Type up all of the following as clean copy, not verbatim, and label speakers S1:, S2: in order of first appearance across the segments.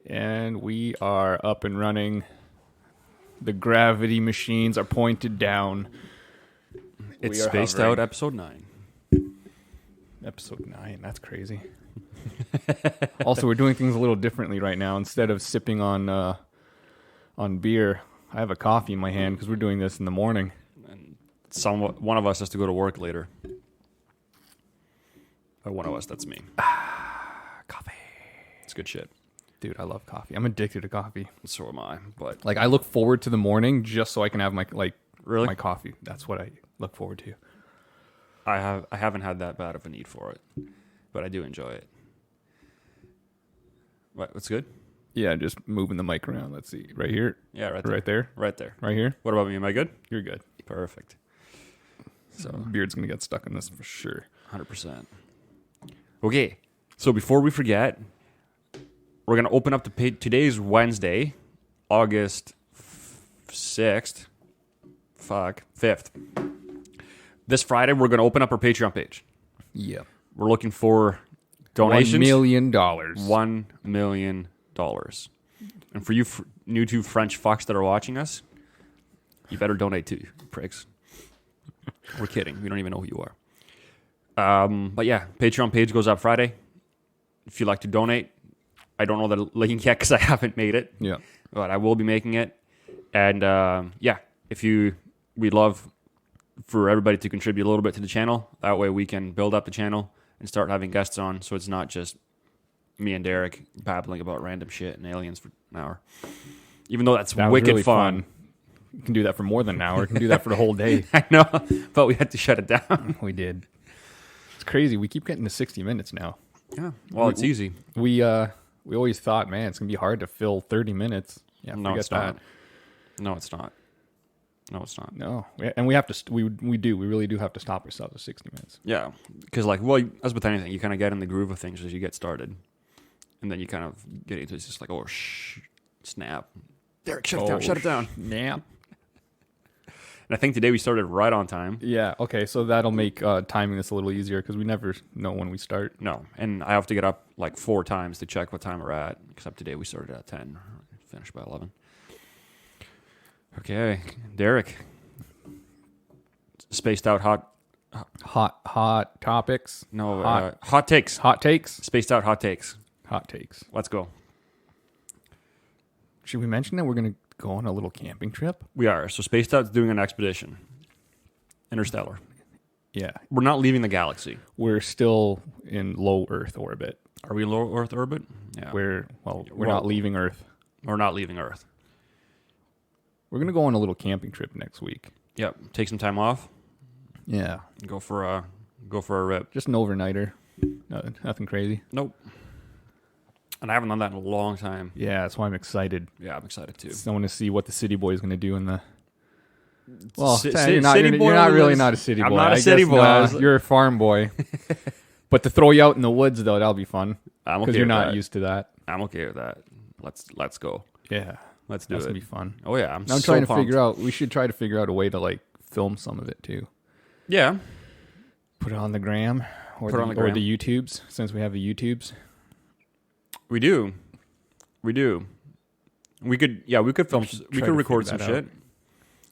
S1: And we are up and running. The gravity machines are pointed down.
S2: It's Spaced Out Episode 9.
S1: Episode 9, that's crazy. Also, we're doing things a little differently right now. Instead of sipping on beer, I have a coffee in my hand because we're doing this in the morning.
S2: And one of us has to go to work later. Or one of us, that's me.
S1: Coffee.
S2: It's good shit.
S1: Dude, I love coffee. I'm addicted to coffee.
S2: So am I. But
S1: like, I look forward to the morning just so I can have my
S2: really?
S1: my coffee. That's what I look forward to.
S2: I haven't had that bad of a need for it, but I do enjoy it. What's good?
S1: Yeah, just moving the mic around. Let's see. Right here?
S2: Yeah, right there.
S1: Right there?
S2: Right there.
S1: Right here?
S2: What about me? Am I good?
S1: You're good.
S2: Perfect.
S1: So beard's going to get stuck in this for sure.
S2: 100%. Okay, so before we forget, we're going to open up the page. Today's Wednesday, August 6th. 5th. This Friday, we're going to open up our Patreon page.
S1: Yeah.
S2: We're looking for donations.
S1: $1 million.
S2: $1 million. And for you new to French fucks that are watching us, you better donate too, pricks. We're kidding. We don't even know who you are. But yeah, Patreon page goes up Friday. If you'd like to donate, I don't know the link yet because I haven't made it.
S1: Yeah.
S2: But I will be making it. And yeah, we'd love for everybody to contribute a little bit to the channel. That way we can build up the channel and start having guests on, so it's not just me and Derek babbling about random shit and aliens for an hour. Even though that's wicked really fun.
S1: You can do that for more than an hour. You can do that for the whole day.
S2: I know, but we had to shut it down.
S1: We did. It's crazy. We keep getting to 60 minutes now.
S2: Yeah, well, it's easy.
S1: We always thought, man, it's going to be hard to fill 30 minutes. Yeah,
S2: no, it's not. No, it's not. No, it's not.
S1: No, and we have to. We really do have to stop ourselves at 60 minutes.
S2: Yeah, because as with anything, you kind of get in the groove of things as you get started, and then you kind of get into it's just like, oh, snap, Derek, shut it down.
S1: Snap.
S2: And I think today we started right on time.
S1: Yeah. Okay, so that'll make timing this a little easier because we never know when we start.
S2: No, and I have to get up like 4 times to check what time we're at. Except today we started at 10, finished by 11. Okay, Derek. Spaced out
S1: hot topics.
S2: No, hot takes.
S1: Hot takes.
S2: Spaced out hot takes.
S1: Hot takes.
S2: Let's go.
S1: Should we mention that we're going to go on a little camping trip?
S2: We are. So Spaced Out's doing an expedition. Interstellar.
S1: Yeah.
S2: We're not leaving the galaxy.
S1: We're still in low Earth orbit.
S2: Are we low Earth orbit?
S1: Yeah. We're not leaving Earth.
S2: We're not leaving Earth.
S1: We're going to go on a little camping trip next week.
S2: Yep. Take some time off.
S1: Yeah.
S2: Go for a rip.
S1: Just an overnighter. Nothing crazy.
S2: Nope. And I haven't done that in a long time.
S1: Yeah, that's why I'm excited.
S2: Yeah, I'm excited too.
S1: I want to see what the city boy is going to do in the... Well,
S2: you're
S1: not really a city boy.
S2: I'm not a city boy.
S1: No, you're a farm boy. But to throw you out in the woods, though, that'll be fun.
S2: I'm okay
S1: because you're not used to that.
S2: I'm okay with that. Let's go.
S1: Yeah.
S2: Let's do it.
S1: That's going to be fun.
S2: Oh, yeah. I'm
S1: trying to figure out... We should try to figure out a way to, like, film some of it, too.
S2: Yeah.
S1: Put it on the gram. Or the YouTubes, since we have the YouTubes.
S2: We do. We could film. We could record some shit.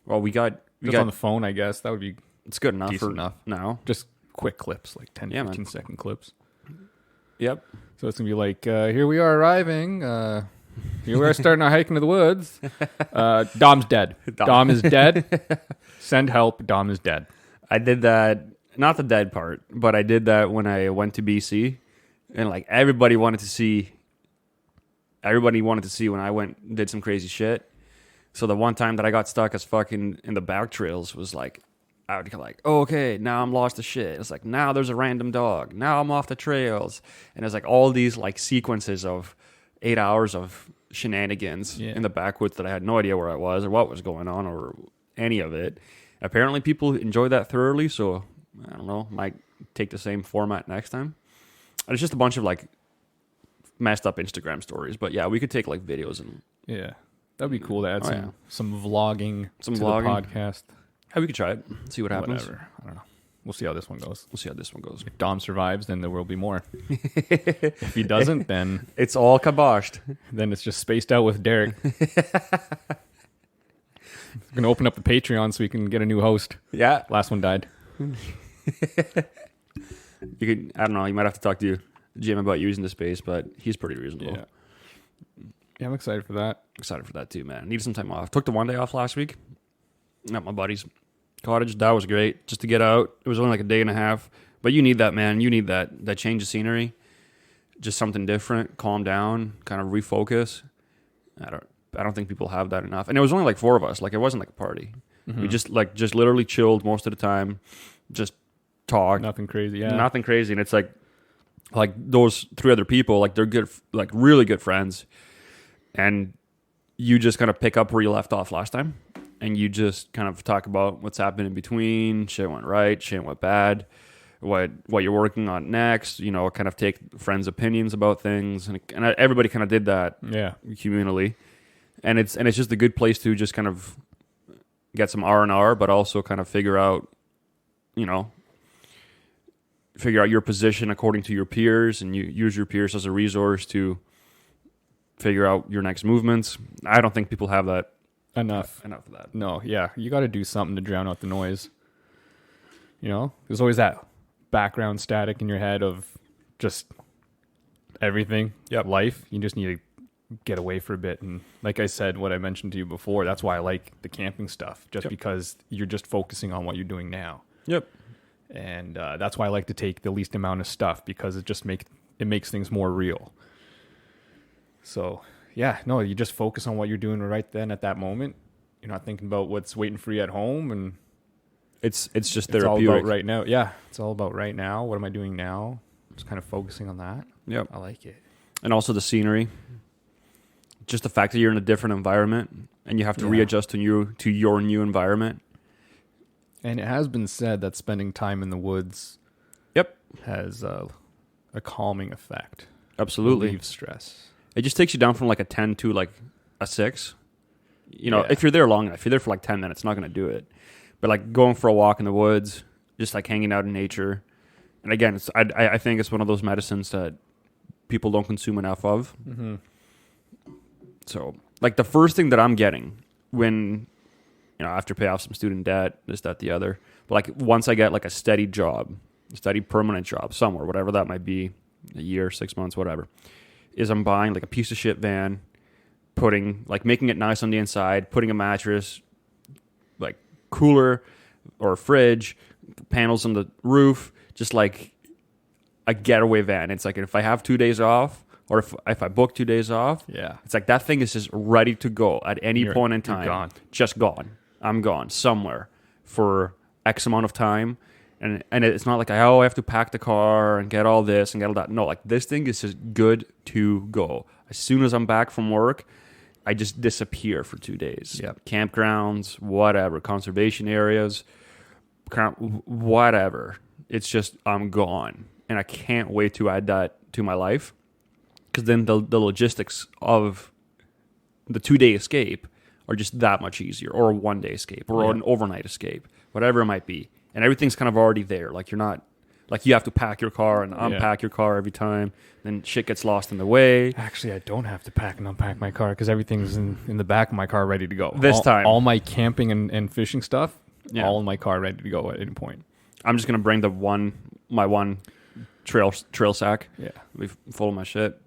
S2: Well, we got
S1: on the phone, I guess. That would be
S2: it's good enough
S1: decent enough.
S2: Now.
S1: Just quick clips, like 10, 15 second clips.
S2: Yep.
S1: So it's going to be like, here we are arriving. Here we are starting our hike into the woods. Dom's dead. Dom is dead. Send help. Dom is dead.
S2: I did that, not the dead part, but I did that when I went to BC. And like everybody wanted to see when I went and did some crazy shit. So the one time that I got stuck as fucking in the back trails was like, I would be like, oh, okay, now I'm lost to shit. It's like, now there's a random dog. Now I'm off the trails. And there's like all these like sequences of 8 hours of shenanigans in the backwoods that I had no idea where I was or what was going on or any of it. Apparently people enjoy that thoroughly. So I don't know, might take the same format next time. And it's just a bunch of like messed up Instagram stories. But yeah, we could take like videos and...
S1: Yeah. That'd be cool to add some vlogging to the podcast.
S2: Yeah, we could try it. See what happens.
S1: Whatever. I don't know. We'll see how this one goes.
S2: We'll see how this one goes.
S1: If Dom survives, then there will be more. If he doesn't, then
S2: It's all kiboshed.
S1: then it's just spaced out with Derek. We're gonna open up the Patreon so we can get a new host.
S2: Yeah.
S1: Last one died.
S2: You could, I don't know, you might have to talk to Jim about using the space, but he's pretty reasonable.
S1: Yeah, I'm excited for that.
S2: Excited for that too, man. Needed some time off. Took the one day off last week at my buddy's cottage. That was great. Just to get out. It was only like a day and a half. But you need that, man. You need that change of scenery. Just something different. Calm down. Kind of refocus. I don't think people have that enough. And it was only like 4 of us. Like it wasn't like a party.
S1: Mm-hmm.
S2: We just literally chilled most of the time. Just talked.
S1: Nothing crazy. Yeah.
S2: Nothing crazy. And it's like those 3 other people, like they're good, like really good friends. And you just kind of pick up where you left off last time. And you just kind of talk about what's happened in between. Shit went right. Shit went bad. What you're working on next. You know, kind of take friends' opinions about things. And everybody kind of did that.
S1: Yeah.
S2: Communally. And it's just a good place to just kind of get some R&R, but also kind of figure out your position according to your peers, and you use your peers as a resource to figure out your next movements. I don't think people have that
S1: Enough
S2: of that.
S1: No, yeah. You got to do something to drown out the noise. You know, there's always that background static in your head of just everything.
S2: Yep.
S1: Life. You just need to get away for a bit. And like I said, what I mentioned to you before, that's why I like the camping stuff, just because you're just focusing on what you're doing now.
S2: Yep.
S1: And that's why I like to take the least amount of stuff, because it just makes things more real. So yeah, no, you just focus on what you're doing right then at that moment. You're not thinking about what's waiting for you at home, and
S2: it's just
S1: it's all
S2: therapeutic.
S1: about right now. Yeah, it's all about right now. What am I doing now? Just kind of focusing on that.
S2: Yep.
S1: I like it.
S2: And also the scenery. Just the fact that you're in a different environment and you have to readjust to your new environment.
S1: And it has been said that spending time in the woods has a calming effect.
S2: Absolutely.
S1: Relieves stress.
S2: It just takes you down from like a 10 to like a 6. You know, if you're there long enough, if you're there for like 10 minutes, it's not going to do it. But like going for a walk in the woods, just like hanging out in nature. And again, I think it's one of those medicines that people don't consume enough of.
S1: Mm-hmm.
S2: So like the first thing that I'm getting when, after pay off some student debt, this, that, the other. But like once I get like a steady job, a steady permanent job somewhere, whatever that might be, a year, 6 months, whatever, is I'm buying like a piece of shit van, making it nice on the inside, putting a mattress, like cooler or fridge, panels on the roof, just like a getaway van. It's like if I have 2 days off, or if I book 2 days off, it's like that thing is just ready to go at any point in time.
S1: Gone.
S2: Just gone. I'm gone somewhere for X amount of time. And it's not like I have to pack the car and get all this and get all that. No, like this thing is just good to go. As soon as I'm back from work, I just disappear for 2 days.
S1: Yep.
S2: Campgrounds, whatever, conservation areas, whatever. It's just I'm gone. And I can't wait to add that to my life. Because then the logistics of the 2-day escape are just that much easier, or a 1-day escape, or an overnight escape, whatever it might be. And everything's kind of already there. Like you're not, like you have to pack your car and unpack your car every time. Then shit gets lost in the way.
S1: Actually, I don't have to pack and unpack my car because everyth's in the back of my car ready to go.
S2: Time.
S1: All my camping and fishing stuff, all in my car ready to go at any point.
S2: I'm just going to bring my one trail sack.
S1: Yeah.
S2: Be full of my shit.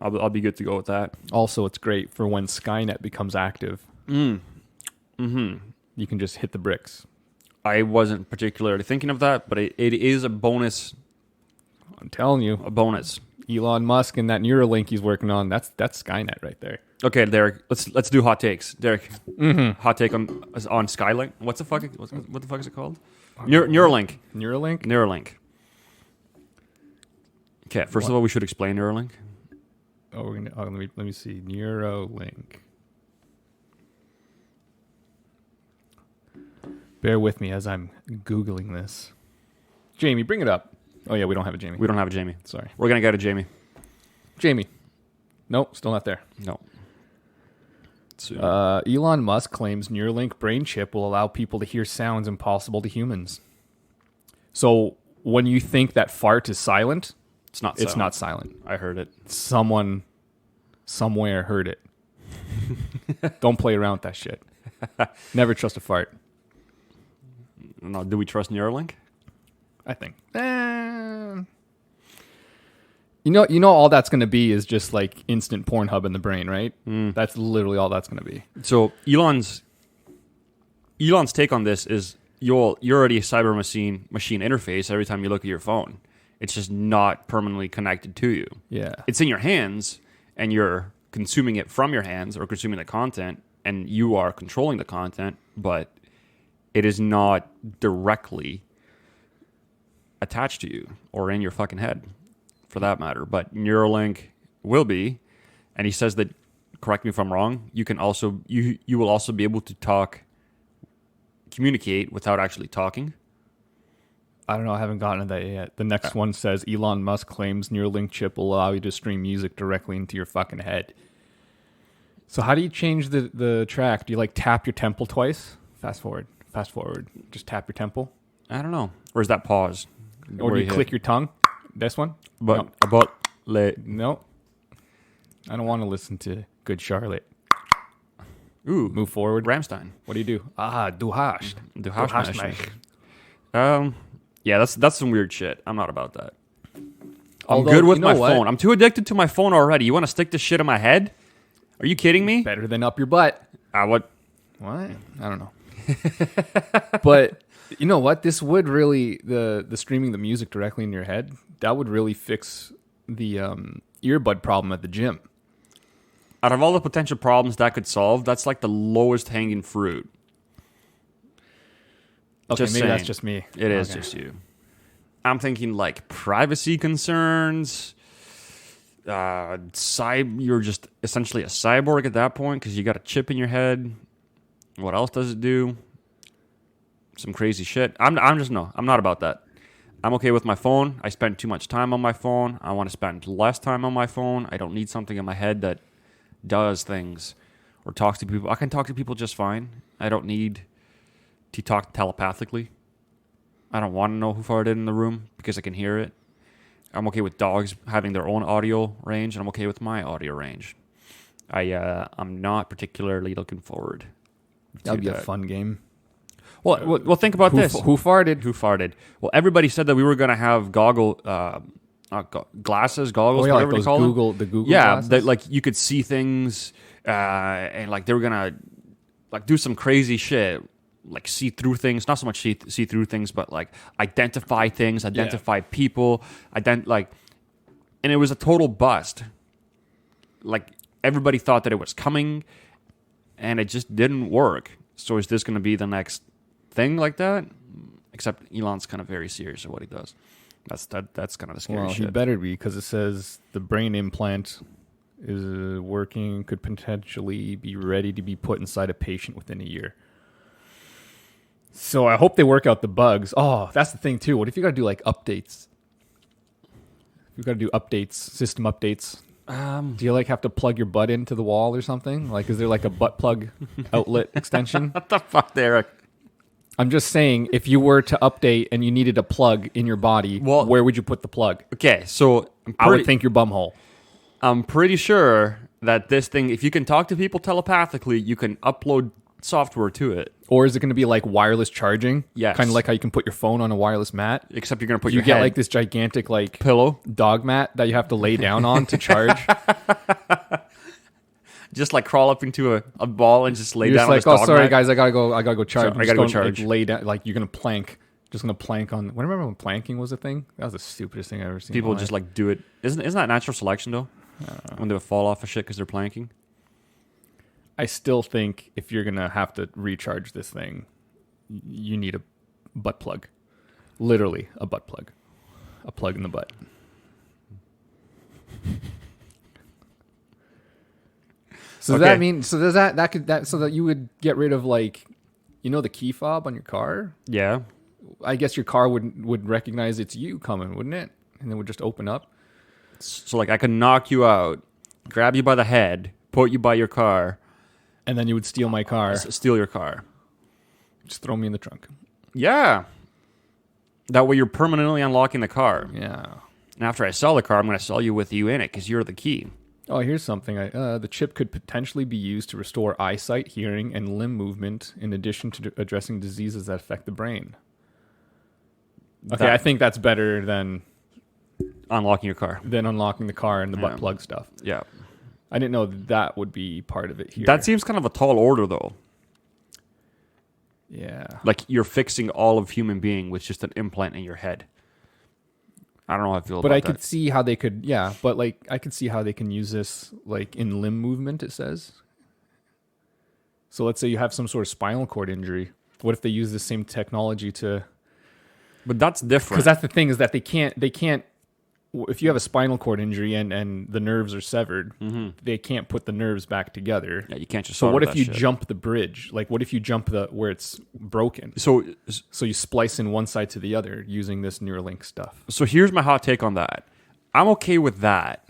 S2: I'll be good to go with that.
S1: Also, it's great for when Skynet becomes active.
S2: Mm-hmm.
S1: You can just hit the bricks.
S2: I wasn't particularly thinking of that, but it is a bonus.
S1: I'm telling you.
S2: A bonus.
S1: Elon Musk and that Neuralink he's working on, that's Skynet right there.
S2: Okay, Derek, let's do hot takes. Derek, hot take on Skylink. What the fuck is it called? Neuralink.
S1: Neuralink?
S2: Okay, first of all, we should explain Neuralink.
S1: Let me see. Neuralink. Bear with me as I'm Googling this. Jamie, bring it up. Oh, yeah, we don't have a Jamie.
S2: We don't have a Jamie.
S1: Sorry.
S2: We're going to get a Jamie.
S1: Jamie. Nope, still not there.
S2: No.
S1: Elon Musk claims Neuralink brain chip will allow people to hear sounds impossible to humans. So when you think that fart is silent,
S2: It's not.
S1: it's
S2: silent.
S1: not silent.
S2: I heard it.
S1: Someone somewhere heard it. Don't play around with that shit. Never trust a fart.
S2: No, do we trust Neuralink?
S1: I think. You know, all that's going to be is just like instant Pornhub in the brain, right? That's literally all that's going to be.
S2: So Elon's take on this is you're already a cyber machine interface every time you look at your phone. It's just not permanently connected to you.
S1: Yeah.
S2: It's in your hands, and you're consuming it from your hands or consuming the content, and you are controlling the content, but it is not directly attached to you or in your fucking head, for that matter. But Neuralink will be, and he says that, correct me if I'm wrong, you can also you will also be able to communicate without actually talking.
S1: I don't know. I haven't gotten to that yet. The next one says Elon Musk claims Neuralink chip will allow you to stream music directly into your fucking head. So how do you change the track? Do you like tap your temple twice? Fast forward. Just tap your temple.
S2: I don't know. Or is that pause?
S1: Or do you click your tongue? This one?
S2: But
S1: No.
S2: about late.
S1: No. I don't want to listen to Good Charlotte.
S2: Ooh,
S1: Move forward.
S2: Ramstein.
S1: What do you do? Du hast.
S2: Du
S1: Du
S2: hast
S1: hast
S2: mich.
S1: mich.
S2: Yeah, that's some weird shit. I'm not about that. I'm
S1: Although,
S2: good with
S1: you know
S2: my
S1: what?
S2: phone. I'm too addicted to my phone already. You want to stick this shit in my head? Are you kidding me?
S1: Better than up your butt.
S2: What?
S1: What? I don't know. But you know what? This would really the streaming the music directly in your head. That would really fix the earbud problem at the gym.
S2: Out of all the potential problems that could solve, that's like the lowest hanging fruit.
S1: Okay,
S2: Just
S1: maybe that's
S2: saying.
S1: just me.
S2: It is
S1: Okay.
S2: just you. I'm thinking like privacy concerns. You're just essentially a cyborg at that point because you got a chip in your head. What else does it do? Some crazy shit. I'm not about that. I'm okay with my phone. I spend too much time on my phone. I want to spend less time on my phone. I don't need something in my head that does things or talks to people. I can talk to people just fine. I don't need to talk telepathically. I don't want to know who farted in the room because I can hear it. I'm okay with dogs having their own audio range, and I'm okay with my audio range. I'm not particularly looking forward to
S1: That'd be a
S2: that.
S1: fun game.
S2: Well, think about this.
S1: Who farted?
S2: Who farted? Well, everybody said that we were going to have goggles,
S1: Oh, yeah,
S2: whatever
S1: like
S2: they
S1: those
S2: call
S1: Google,
S2: them.
S1: the Google
S2: Yeah,
S1: glasses?
S2: that like you could see things, and like they were gonna like do some crazy shit, like see through things. Not so much see through things, but like identify things, identify people, and it was a total bust. Like everybody thought that it was coming, and it just didn't work. So is this going to be the next thing like that? Except Elon's kind of very serious at what he does. That's kind of the scary
S1: Well, he
S2: shit.
S1: better be because it says the brain implant is working, could potentially be ready to be put inside a patient within a year. So I hope they work out the bugs. Oh, that's the thing too. What if you got to do like updates? You got to do updates, system updates. Do you like have to plug your butt into the wall or something? Like, is there like a butt plug outlet extension?
S2: What the fuck, Derek?
S1: I'm just saying, if you were to update and you needed a plug in your body,
S2: Well-
S1: where would you put the plug?
S2: Okay, so
S1: I would think your bumhole.
S2: I'm pretty sure that this thing, if you can talk to people telepathically, you can upload software to it.
S1: Or is it going to be like wireless charging?
S2: Yes.
S1: Kind of like how you can put your phone on a wireless mat.
S2: Except you're gonna put
S1: You
S2: your
S1: get
S2: head
S1: like this gigantic like
S2: pillow,
S1: dog mat that you have to lay down on to charge.
S2: just like crawl up into a ball and just lay
S1: You're
S2: down
S1: just
S2: on
S1: like,
S2: this
S1: oh,
S2: dog
S1: sorry
S2: mat.
S1: guys, I gotta go charge.
S2: Sorry,
S1: I'm
S2: I
S1: just
S2: gotta go
S1: going,
S2: charge.
S1: Like, lay down, like you're gonna plank. Just gonna plank on. Remember when planking was a thing? That was the stupidest thing I've ever seen. in
S2: People
S1: my
S2: just
S1: life.
S2: like do it. Isn't that natural selection though? When they fall off of shit because they're planking.
S1: I still think if you're gonna have to recharge this thing, you need a butt plug. Literally a butt plug. A plug in the butt. So does
S2: Okay.
S1: that mean? So does that could that so that you would get rid of like, you know, the key fob on your car?
S2: Yeah.
S1: I guess your car would recognize it's you coming, wouldn't it? And then would just open up.
S2: So like I can knock you out, grab you by the head, put you by your car,
S1: And then you would steal my car.
S2: steal your car.
S1: Just throw me in the trunk.
S2: Yeah. That way you're permanently unlocking the car.
S1: Yeah.
S2: And after I sell the car, I'm going to sell you with you in it because you're the key.
S1: Oh, here's something. The chip could potentially be used to restore eyesight, hearing, and limb movement in addition to addressing diseases that affect the brain. Okay, I think that's better than
S2: unlocking your car.
S1: Than unlocking the car and the butt plug stuff.
S2: Yeah.
S1: I didn't know that would be part of it here.
S2: That seems kind of a tall order, though.
S1: Yeah.
S2: Like you're fixing all of human being with just an implant in your head. I don't know how I feel about that.
S1: But I could see how they could, but like I could see how they can use this like in limb movement, it says. So let's say you have some sort of spinal cord injury. What if they use the same technology to...
S2: But that's different.
S1: Because that's the thing is that they can't, if you have a spinal cord injury and the nerves are severed, they can't put the nerves back together.
S2: Yeah, you can't just.
S1: So what if you jump the bridge? Like, what if you jump where it's broken? So you splice in one side to the other using this Neuralink stuff.
S2: So here's my hot take on that. I'm okay with that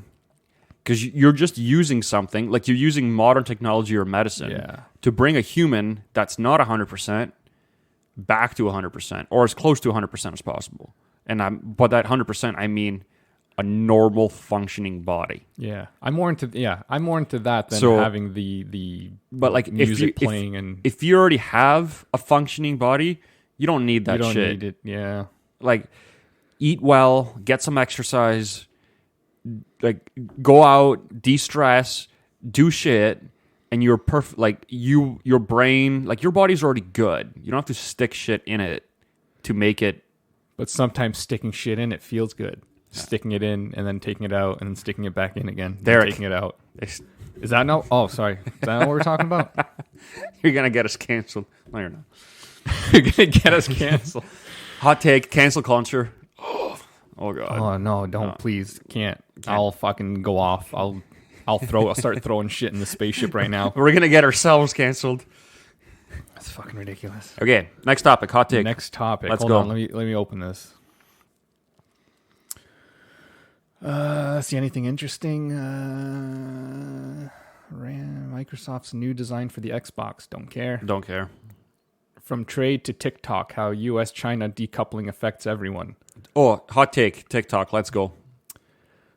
S2: because you're just using something like you're using modern technology or medicine to bring a human that's not 100% back to 100% or as close to 100% as possible. And by that 100%, I mean a normal functioning body.
S1: Yeah, I'm more into that than having the
S2: but like
S1: music playing and
S2: if you already have a functioning body, you don't need that
S1: you don't
S2: shit.
S1: Need it. Yeah,
S2: like eat well, get some exercise, like go out, de-stress, do shit, and you're perfect. Like your brain, like your body's already good. You don't have to stick shit in it to make it.
S1: But sometimes sticking shit in it feels good. Sticking it in and then taking it out and then sticking it back in again. Taking it out. Is that no? Oh, sorry. Is that not what we're talking about?
S2: You're going to get us canceled. No, you're not.
S1: You're going to get us canceled.
S2: Hot take, cancel culture. Oh, God.
S1: Oh, no, don't. Please. Can't. I'll fucking go off. I'll start throwing shit in the spaceship right now.
S2: We're going to get ourselves canceled.
S1: That's fucking ridiculous.
S2: Okay, next topic, hot take.
S1: Next topic.
S2: Let's
S1: Hold
S2: go.
S1: on, let me open this. See anything interesting? Microsoft's new design for the Xbox. Don't care.
S2: Don't care.
S1: From trade to TikTok, how U.S.-China decoupling affects everyone.
S2: Oh, hot take, TikTok. Let's go.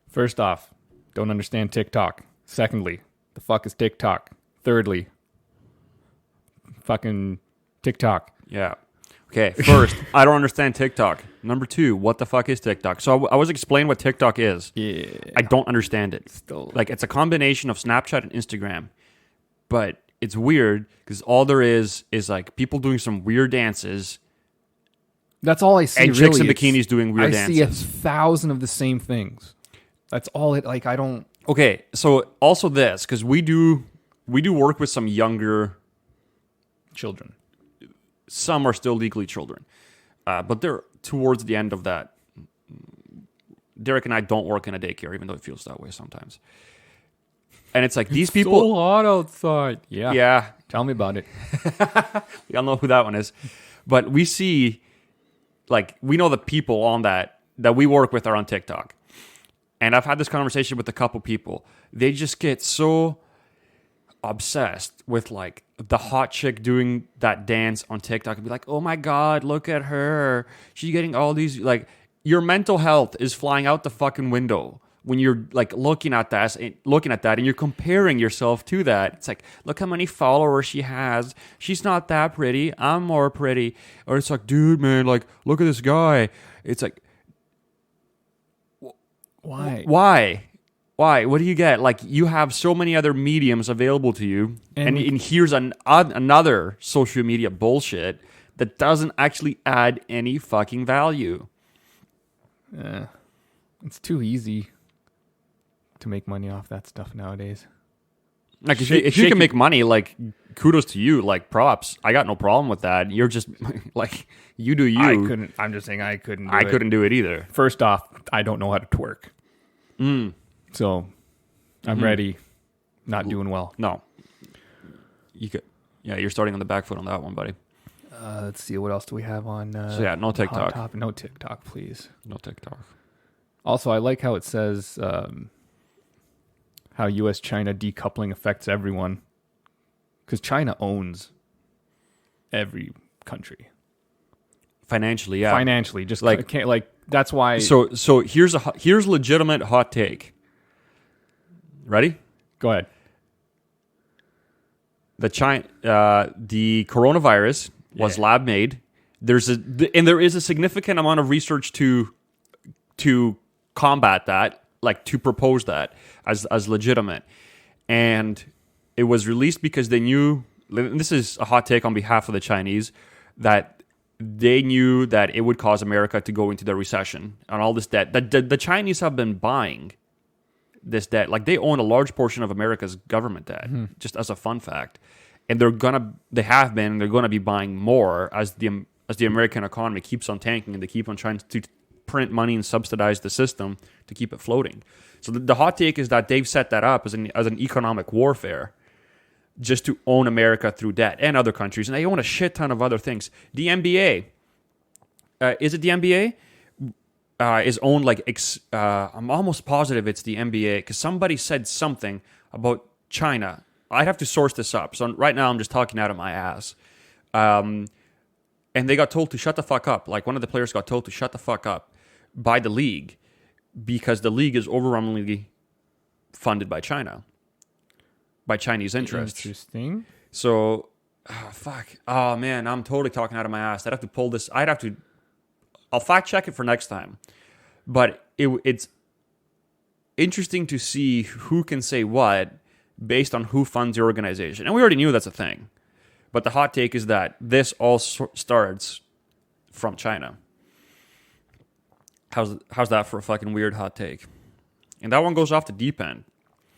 S1: First off, don't understand TikTok. Secondly, the fuck is TikTok? Thirdly, fucking TikTok.
S2: Yeah. Okay, first, I don't understand TikTok. Number two, what the fuck is TikTok? So I was explaining what TikTok is.
S1: Yeah.
S2: I don't understand it.
S1: Still.
S2: Like, it's a combination of Snapchat and Instagram. But it's weird because all there is like people doing some weird dances.
S1: That's all I see,
S2: and chicks in bikinis doing weird dances.
S1: I see 1,000 of the same things. That's all it, like, I don't...
S2: Okay, so also this, because we do work with some younger...
S1: children.
S2: Some are still legally children. But they're towards the end of that. Derek and I don't work in a daycare, even though it feels that way sometimes. And it's like, these people...
S1: so hot outside. Yeah.
S2: Yeah.
S1: Tell me about it.
S2: Y'all know who that one is. But we see, like, we know the people on that we work with are on TikTok. And I've had this conversation with a couple people. They just get so obsessed with, like, the hot chick doing that dance on TikTok and be like, oh my God, look at her. She's getting all these, like, your mental health is flying out the fucking window when you're, like, looking at that and you're comparing yourself to that. It's like, look how many followers she has. She's not that pretty. I'm more pretty. Or it's like, dude, man, like, look at this guy. It's like, Why? What do you get? Like, you have so many other mediums available to you, and here's another social media bullshit that doesn't actually add any fucking value.
S1: It's too easy to make money off that stuff nowadays.
S2: Like, if you can make money, like, kudos to you, like, props. I got no problem with that. You're just, like, you do you.
S1: I'm just saying I couldn't
S2: do it either.
S1: First off, I don't know how to twerk. So I'm ready, not doing well.
S2: No. You could. Yeah, you're starting on the back foot on that one, buddy.
S1: Let's see, what else do we have on?
S2: So yeah, no TikTok.
S1: No TikTok, please.
S2: No TikTok.
S1: Also, I like how it says how U.S.-China decoupling affects everyone. Because China owns every country.
S2: Financially, yeah.
S1: Financially, just
S2: Like-
S1: can't, like that's why.
S2: So here's legitimate hot take. Ready?
S1: Go ahead.
S2: The coronavirus was lab made. There is a significant amount of research to combat that, like to propose that as legitimate. And it was released because they knew, and this is a hot take on behalf of the Chinese, that they knew that it would cause America to go into the recession and all this debt. The Chinese have been buying this debt. Like they own a large portion of America's government debt, just as a fun fact. And they're gonna be buying more as the American economy keeps on tanking, and they keep on trying to print money and subsidize the system to keep it floating. So the hot take is that they've set that up as an economic warfare, just to own America through debt and other countries, and they own a shit ton of other things. The NBA, is it the NBA? Is owned I'm almost positive it's the NBA because somebody said something about China. I'd have to source this up. So right now I'm just talking out of my ass. And they got told to shut the fuck up. Like one of the players got told to shut the fuck up by the league because the league is overwhelmingly funded by China, by Chinese interests.
S1: Interesting.
S2: So, fuck. Oh man, I'm totally talking out of my ass. I'd have to pull this. I'll fact check it for next time. But it's interesting to see who can say what based on who funds the organization. And we already knew that's a thing. But the hot take is that this all starts from China. How's that for a fucking weird hot take? And that one goes off the deep end.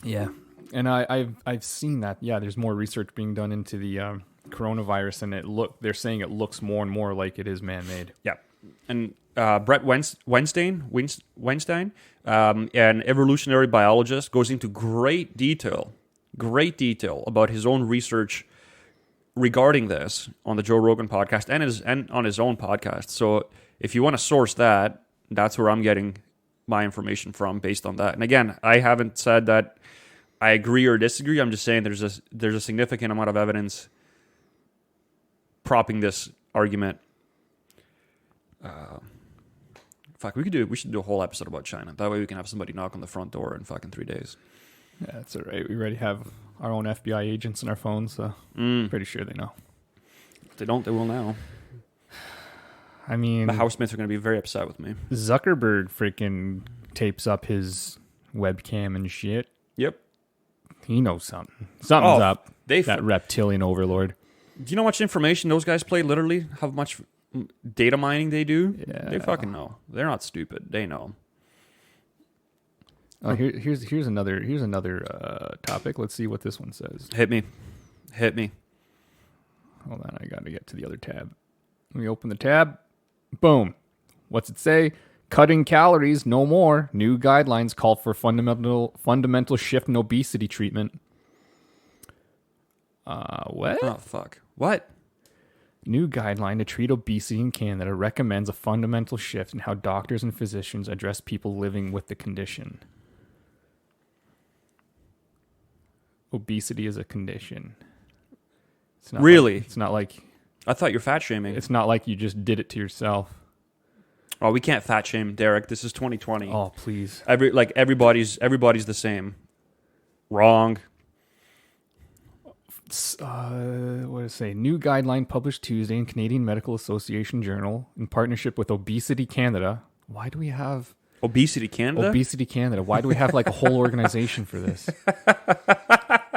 S1: Yeah. And I've seen that. Yeah, there's more research being done into the coronavirus, and they're saying it looks more and more like it is man-made.
S2: Yeah. And Brett Weinstein, an evolutionary biologist, goes into great detail about his own research regarding this on the Joe Rogan podcast and on his own podcast. So if you want to source that, that's where I'm getting my information from based on that. And again, I haven't said that I agree or disagree. I'm just saying there's a significant amount of evidence propping this argument. We should do a whole episode about China. That way we can have somebody knock on the front door in fucking 3 days.
S1: Yeah, that's all right. We already have our own FBI agents in our phones, so pretty sure they know.
S2: If they don't, they will now.
S1: I mean,
S2: The housemates are going to be very upset with me.
S1: Zuckerberg freaking tapes up his webcam and shit.
S2: Yep.
S1: He knows something. Something's up.
S2: That
S1: reptilian overlord.
S2: Do you know how much information those guys play? Literally, how much data mining they do?
S1: Yeah.
S2: They fucking know. They're not stupid. They know.
S1: Oh, here's another topic. Let's see what this one says.
S2: Hit me.
S1: Hold on, I gotta get to the other tab. Let me open the tab. Boom. What's it say? Cutting calories, no more. New guidelines call for fundamental shift in obesity treatment. What?
S2: Oh, fuck. What?
S1: New guideline to treat obesity in Canada recommends a fundamental shift in how doctors and physicians address people living with the condition. Obesity is a condition. It's not
S2: Really?
S1: It's not like
S2: I thought you're fat shaming.
S1: it's not like you just did it to yourself.
S2: Oh, we can't fat shame, Derek. This is 2020.
S1: Oh, please.
S2: Everybody's the same. Wrong.
S1: What does it say? New guideline published Tuesday in Canadian Medical Association Journal in partnership with Obesity Canada. Why do we have
S2: Obesity Canada?
S1: Obesity Canada? Why do we have like a whole organization for this?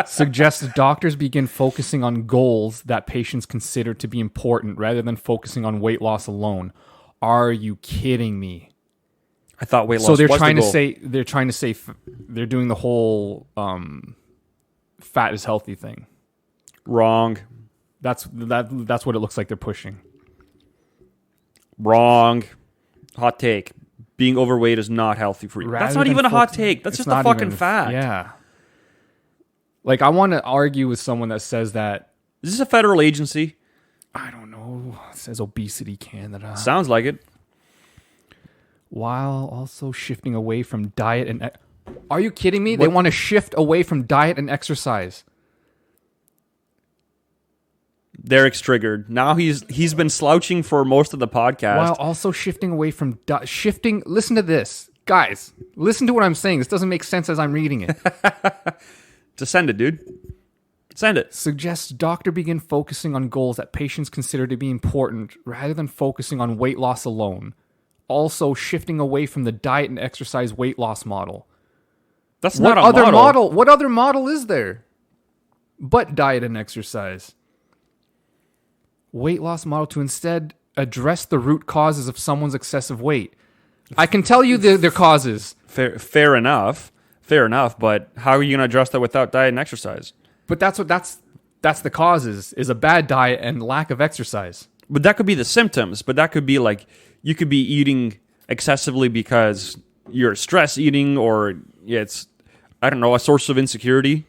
S1: Suggests doctors begin focusing on goals that patients consider to be important rather than focusing on weight loss alone. Are you kidding me?
S2: I thought weight loss.
S1: So they're
S2: was
S1: trying
S2: the
S1: to
S2: goal.
S1: say they're doing the whole fat is healthy thing.
S2: Wrong.
S1: That's what it looks like they're pushing.
S2: Wrong. Hot take. Being overweight is not healthy for you. That's not even a hot take. That's just a fucking fact.
S1: Yeah. Like, I want to argue with someone that says that.
S2: Is this a federal agency?
S1: I don't know. It says Obesity Canada.
S2: Sounds like it.
S1: While also shifting away from diet and... Are you kidding me? They want to shift away from diet and exercise.
S2: Derek's triggered. Now he's been slouching for most of the podcast.
S1: While also shifting away from shifting. Listen to this, guys. Listen to what I'm saying. This doesn't make sense as I'm reading it.
S2: Just send it, dude. Send it.
S1: Suggests doctor begin focusing on goals that patients consider to be important rather than focusing on weight loss alone. Also shifting away from the diet and exercise weight loss model.
S2: That's
S1: What
S2: not a
S1: other
S2: model.
S1: What other model is there but diet and exercise? Weight loss model to instead address the root causes of someone's excessive weight. I can tell you their causes.
S2: Fair enough. But how are you going to address that without diet and exercise?
S1: But that's the causes, is a bad diet and lack of exercise.
S2: But that could be the symptoms. But that could be like, you could be eating excessively because you're stress eating, or it's, I don't know, a source of insecurity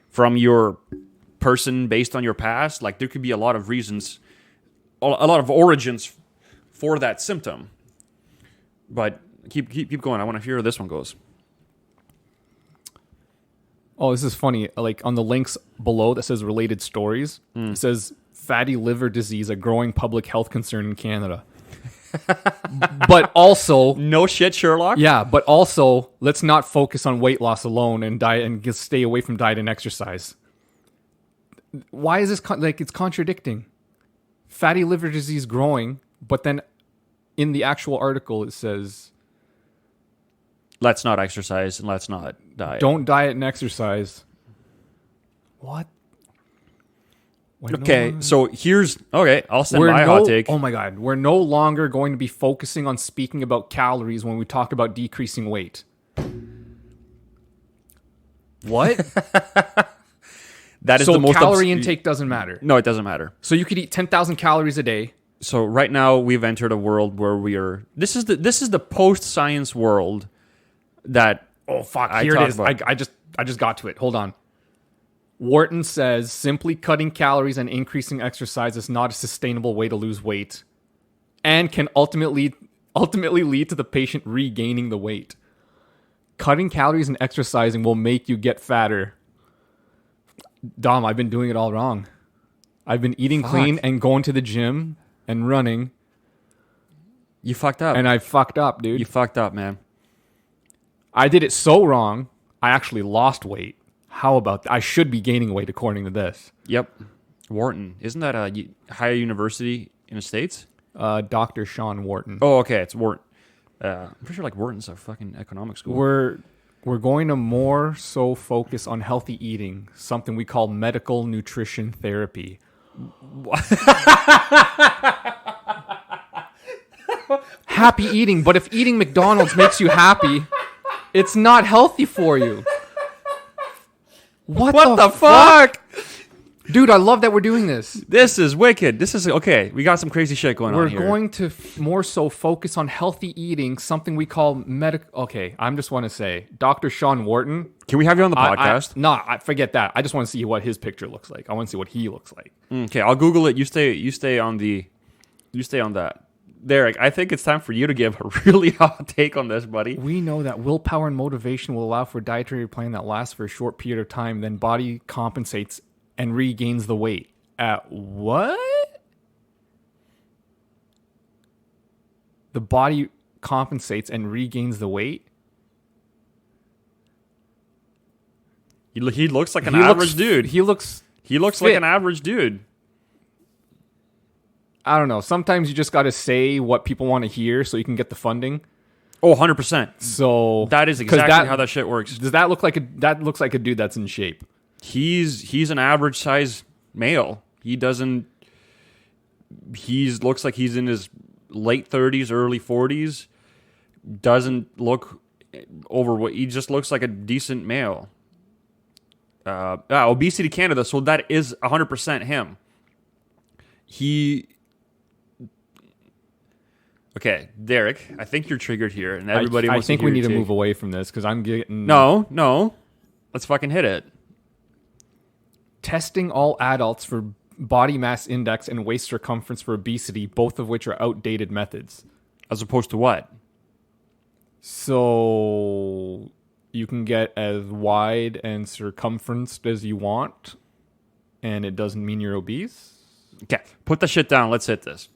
S2: from your person based on your past. Like, there could be a lot of reasons, a lot of origins for that symptom. But keep going. I want to hear where this one goes.
S1: Oh, this is funny. Like on the links below that says related stories, it says fatty liver disease, a growing public health concern in Canada. But also,
S2: No shit, Sherlock.
S1: yeah, but also let's not focus on weight loss alone and diet and just stay away from diet and exercise. Why is this it's contradicting? Fatty liver disease growing, but then in the actual article it says
S2: Let's not exercise and let's not diet.
S1: don't diet and exercise. What?
S2: Okay, so I'll send my hot take.
S1: Oh my God. We're no longer going to be focusing on speaking about calories when we talk about decreasing weight. What?
S2: That is
S1: So
S2: the most
S1: calorie intake doesn't matter.
S2: No, it doesn't matter.
S1: So you could eat 10,000 calories a day.
S2: So right now we've entered a world where we are. This is the post-science world that.
S1: Oh fuck!
S2: I
S1: Here it
S2: talk
S1: is.
S2: about.
S1: I just got to it. Hold on. Wharton says simply cutting calories and increasing exercise is not a sustainable way to lose weight, and can ultimately lead to the patient regaining the weight. Cutting calories and exercising will make you get fatter. Dom, I've been doing it all wrong. I've been eating clean and going to the gym and running,
S2: You fucked up.
S1: and I fucked up, dude.
S2: You fucked up, man.
S1: I did it so wrong, I actually lost weight. How about that? I should be gaining weight according to this.
S2: Yep. Wharton. Isn't that a higher university in the States?
S1: Dr. Sean Wharton.
S2: Oh, okay. It's Wharton. I'm pretty sure like Wharton's a fucking economic school.
S1: We're going to more so focus on healthy eating, something we call medical nutrition therapy. Happy eating, but if eating McDonald's makes you happy, it's not healthy for you. What the fuck? Dude, I love that we're doing this.
S2: This is wicked. This is okay. We got some crazy shit going on here.
S1: We're going to more so focus on healthy eating, something we call Okay, I just want to say, Dr. Sean Wharton.
S2: Can we have you on the podcast?
S1: I forget that. I just want to see what his picture looks like. I want to see what he looks like.
S2: Okay, I'll Google it. You stay on that. Derek, I think it's time for you to give a really hot take on this, buddy.
S1: We know that willpower and motivation will allow for a dietary plan that lasts for a short period of time, then body compensates and regains the weight. At what? The body compensates and regains the weight?
S2: He looks like an average dude.
S1: He looks
S2: like
S1: fit.
S2: an average dude.
S1: I don't know. Sometimes you just got to say what people want to hear so you can get the funding.
S2: Oh, 100%.
S1: So
S2: That is exactly how that shit works.
S1: Does that look like that looks like a dude that's in shape?
S2: He's an average size male. He looks like he's in his late 30s, early 40s. Doesn't look overweight. He just looks like a decent male. Obesity Canada, so that is 100% him. Okay, Derek, I think you're triggered here, and everybody wants to hear
S1: I think we need
S2: your
S1: to
S2: take.
S1: move away from this because I'm getting...
S2: No. Let's fucking hit it.
S1: Testing all adults for body mass index and waist circumference for obesity, both of which are outdated methods.
S2: As opposed to what?
S1: So you can get as wide and circumferenced as you want, and it doesn't mean you're obese?
S2: Okay, put the shit down. Let's hit this.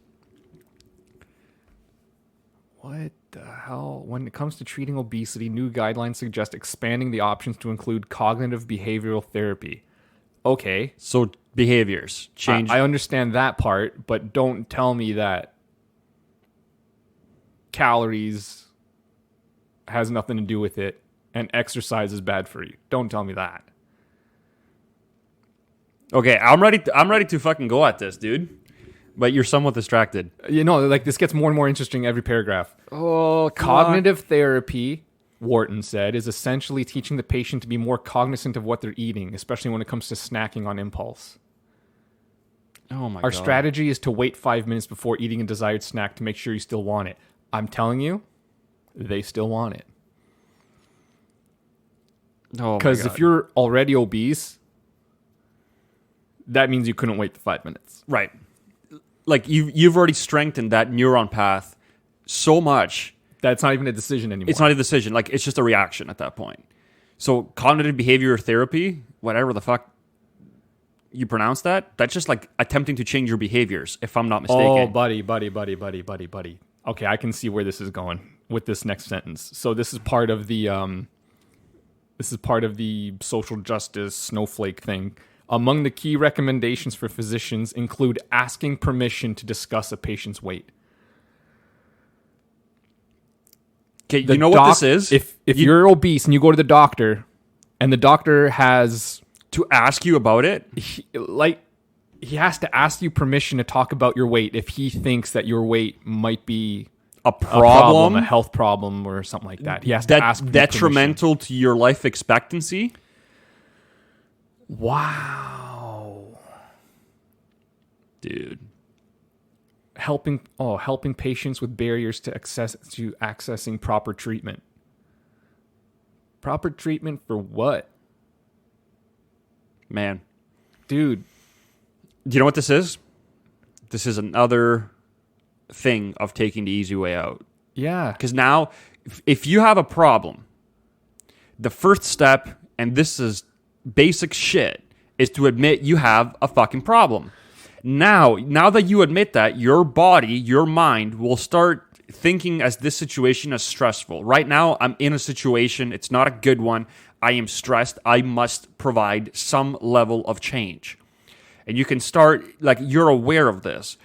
S1: What the hell? When it comes to treating obesity, new guidelines suggest expanding the options to include cognitive behavioral therapy. Okay.
S2: So behaviors change.
S1: I understand that part, but don't tell me that calories has nothing to do with it and exercise is bad for you. Don't tell me that.
S2: Okay, I'm ready to fucking go at this, dude. But you're somewhat distracted.
S1: You know, like this gets more and more interesting every paragraph.
S2: Oh,
S1: Cognitive therapy, Wharton said, is essentially teaching the patient to be more cognizant of what they're eating, especially when it comes to snacking on impulse.
S2: Oh my
S1: Our
S2: God.
S1: strategy is to wait 5 minutes before eating a desired snack to make sure you still want it. I'm telling you, they still want it.
S2: Oh,
S1: Because if you're already obese, that means you couldn't wait the 5 minutes.
S2: right, like you've already strengthened that neuron path so much.
S1: That's not even a decision anymore.
S2: It's not a decision. Like it's just a reaction at that point. So cognitive behavior therapy, whatever the fuck you pronounce that, that's just like attempting to change your behaviors, if I'm not mistaken.
S1: Oh, buddy. Okay, I can see where this is going with this next sentence. So this is part of the social justice snowflake thing. Among the key recommendations for physicians include asking permission to discuss a patient's weight.
S2: Okay, you know what this is?
S1: If you're obese and you go to the doctor, and the doctor has
S2: to ask you about it,
S1: he has to ask you permission to talk about your weight if he thinks that your weight might be
S2: a problem,
S1: a health problem, or something like that. He has to ask for
S2: detrimental to your life expectancy.
S1: Wow,
S2: dude.
S1: Helping patients with barriers to accessing proper treatment. Proper treatment for what?
S2: Man.
S1: Dude.
S2: Do you know what this is? This is another thing of taking the easy way out.
S1: Yeah.
S2: Because now, if you have a problem, the first step, and this is basic shit, is to admit you have a fucking problem. Now that you admit that, your body, your mind will start thinking as this situation as stressful. Right now, I'm in a situation. It's not a good one. I am stressed. I must provide some level of change. And you can start, like, you're aware of this.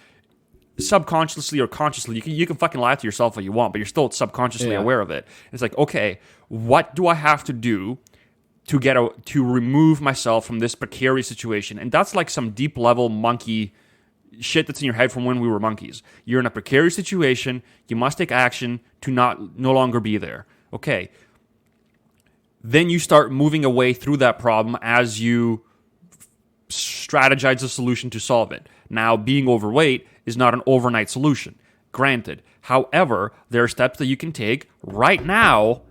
S2: Subconsciously or consciously, you can fucking lie to yourself all you want, but you're still subconsciously aware of it. It's like, okay, what do I have to do to remove myself from this precarious situation? And that's like some deep level monkey shit that's in your head from when we were monkeys. You're in a precarious situation. You must take action to no longer be there. Okay. Then you start moving away through that problem as you strategize a solution to solve it. Now, being overweight is not an overnight solution, granted. However, there are steps that you can take right now,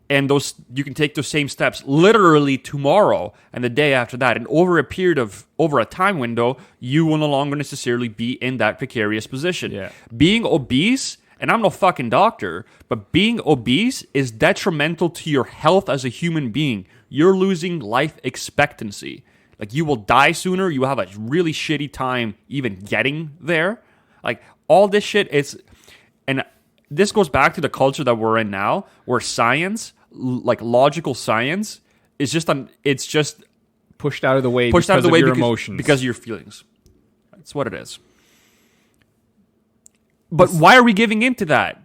S2: and you can take those same steps literally tomorrow and the day after that. And over a time window, you will no longer necessarily be in that precarious position.
S1: Yeah.
S2: Being obese, and I'm no fucking doctor, but being obese is detrimental to your health as a human being. You're losing life expectancy. Like, you will die sooner. You will have a really shitty time even getting there. Like, all this shit and this goes back to the culture that we're in now, where science, like logical science, is just
S1: pushed out of the way
S2: because
S1: of your emotions.
S2: Because of your feelings. That's what it is. But why are we giving into that?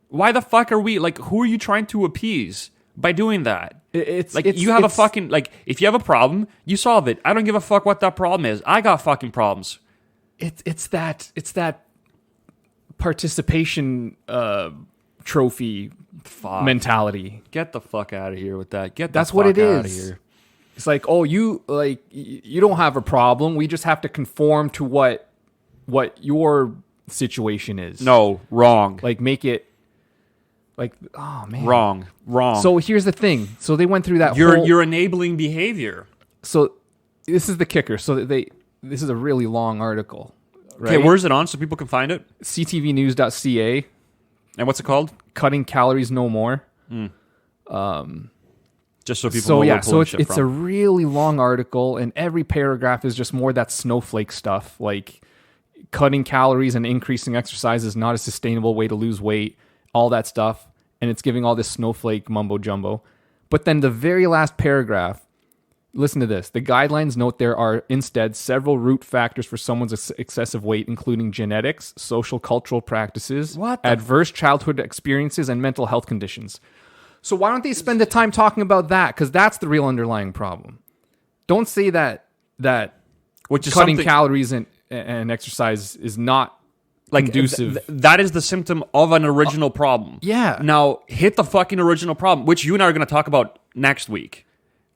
S2: Why the fuck are we, like, who are you trying to appease by doing that? If you have a problem, you solve it. I don't give a fuck what that problem is. I got fucking problems.
S1: It's that participation trophy mentality.
S2: Get the fuck out of here with that.
S1: That's what it is. It's like, oh, you don't have a problem. We just have to conform to what your situation is.
S2: No, wrong.
S1: Like, make it like, oh man,
S2: wrong.
S1: So here's the thing. So they went through that.
S2: You're enabling behavior.
S1: So this is the kicker. So this is a really long article. Right?
S2: Okay, where's it on so people can find it?
S1: ctvnews.ca.
S2: And what's it called?
S1: Cutting Calories No More.
S2: Just so people know where
S1: so
S2: pulling
S1: it's
S2: shit
S1: it's a
S2: from.
S1: really long article, and every paragraph is just more that snowflake stuff, like cutting calories and increasing exercise is not a sustainable way to lose weight, all that stuff, and it's giving all this snowflake mumbo jumbo. But then the very last paragraph, listen to this. The guidelines note there are instead several root factors for someone's excessive weight, including genetics, social cultural practices, adverse childhood experiences, and mental health conditions. So why don't they spend the time talking about that? Because that's the real underlying problem. Don't say that
S2: Which is
S1: cutting
S2: something-
S1: calories and exercise is not conducive.
S2: That is the symptom of an original problem.
S1: Yeah.
S2: Now hit the fucking original problem, which you and I are going to talk about next week.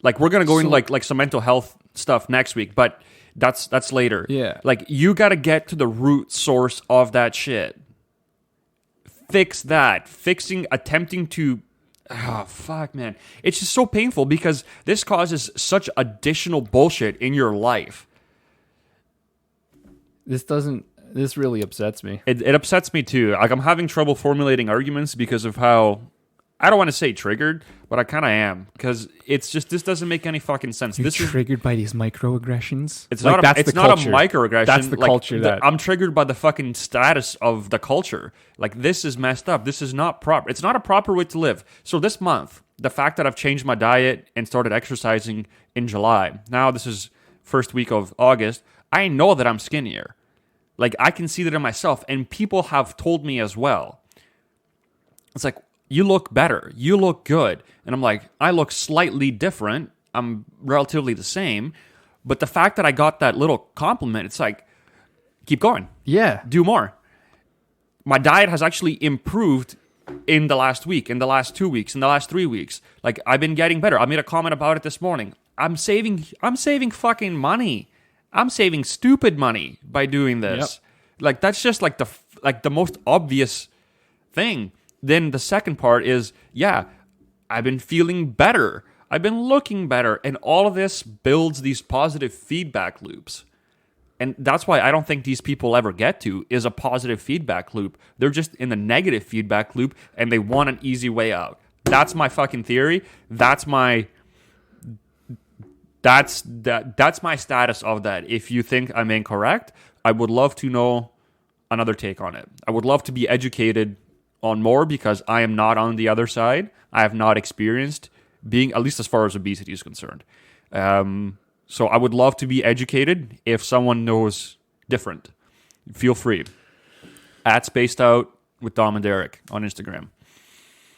S2: Like we're going to go into like some mental health stuff next week, but that's later.
S1: Yeah.
S2: Like you got to get to the root source of that shit. Fix that. Attempting to. Oh, fuck, man. It's just so painful because this causes such additional bullshit in your life.
S1: This really upsets me.
S2: It upsets me too. Like I'm having trouble formulating arguments because of how, I don't want to say triggered, but I kind of am because it's just, this doesn't make any fucking sense.
S1: You're
S2: This is
S1: triggered by these microaggressions.
S2: It's
S1: Like,
S2: not. It's not a microaggression.
S1: That's the
S2: Like,
S1: culture that
S2: I'm triggered by the fucking status of the culture. Like this is messed up. This is not proper. It's not a proper way to live. So this month, the fact that I've changed my diet and started exercising in July. Now this is first week of August. I know that I'm skinnier. Like I can see that in myself, and people have told me as well. It's like, you look better. You look good. And I'm like, I look slightly different. I'm relatively the same. But the fact that I got that little compliment, it's like, keep going.
S1: Yeah.
S2: Do more. My diet has actually improved in the last week, in the last 2 weeks, in the last 3 weeks. Like, I've been getting better. I made a comment about it this morning. I'm saving fucking money. I'm saving stupid money by doing this.
S1: Yep.
S2: Like, that's just like the most obvious thing. Then the second part is, yeah, I've been feeling better. I've been looking better. And all of this builds these positive feedback loops. And that's why I don't think these people ever get to is a positive feedback loop. They're just in the negative feedback loop and they want an easy way out. That's my fucking theory. That's my status of that. If you think I'm incorrect, I would love to know another take on it. I would love to be educated on more because I am not on the other side. I have not experienced being, at least as far as obesity is concerned. So I would love to be educated. If someone knows different, feel free. @Spaced Out with Dom and Derek on Instagram.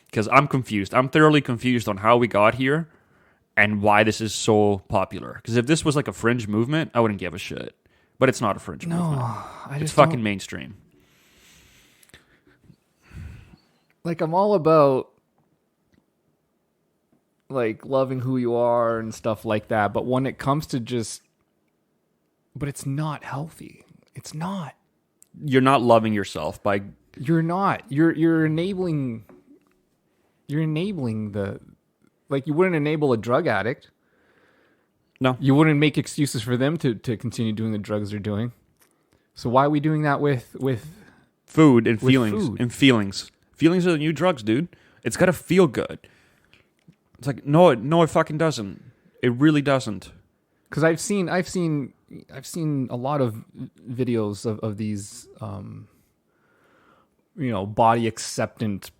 S2: Because I'm confused. I'm thoroughly confused on how we got here and why this is so popular. Because if this was like a fringe movement, I wouldn't give a shit. But it's not a fringe movement. It's fucking mainstream.
S1: Like, I'm all about like loving who you are and stuff like that, but when it comes to but it's not healthy. It's not.
S2: You're not loving yourself by.
S1: You're not. You're enabling. You're enabling like you wouldn't enable a drug addict.
S2: No.
S1: You wouldn't make excuses for them to continue doing the drugs they're doing. So why are we doing that with
S2: food and feelings
S1: food?
S2: and feelings? Feelings are the new drugs, dude. It's got to feel good. It's like, no, it fucking doesn't. It really doesn't.
S1: Because I've seen a lot of videos of these, body acceptant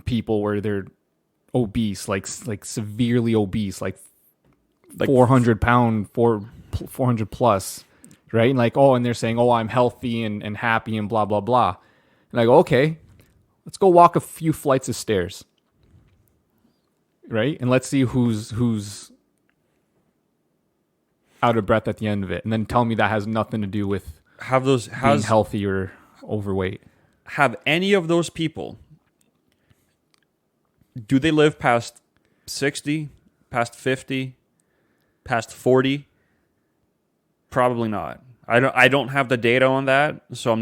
S1: people where they're obese, like severely obese, like 400 pound, 400 plus, right? And like, and they're saying, I'm healthy and happy and blah, blah, blah. And I go, okay, let's go walk a few flights of stairs. Right? And let's see who's out of breath at the end of it. And then tell me that has nothing to do with being healthy or overweight.
S2: Have any of those people, do they live past 60, past 50, past 40? Probably not. I don't have the data on that, so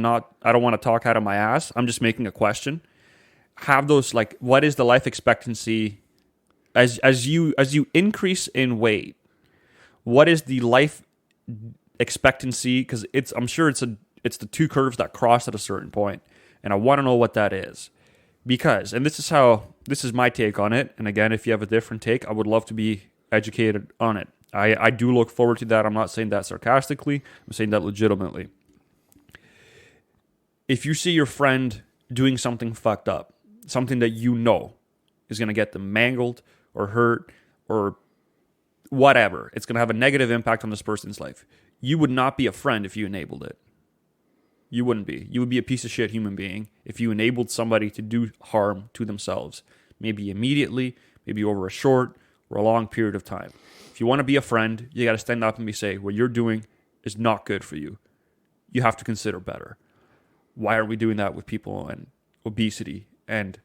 S2: I don't want to talk out of my ass. I'm just making a question. Have those, like, what is the life expectancy as you increase in weight? What is the life expectancy? Because I'm sure it's the two curves that cross at a certain point, and I want to know what that is. Because, and this is my take on it. And again, if you have a different take, I would love to be educated on it. I do look forward to that. I'm not saying that sarcastically. I'm saying that legitimately. If you see your friend doing something fucked up, something that you know is going to get them mangled or hurt or whatever, it's going to have a negative impact on this person's life. You would not be a friend if you enabled it. You wouldn't be. You would be a piece of shit human being if you enabled somebody to do harm to themselves. Maybe immediately, maybe over a short or a long period of time. If you want to be a friend, you got to stand up and say, what you're doing is not good for you. You have to consider better. Why are we doing that with people and obesity? And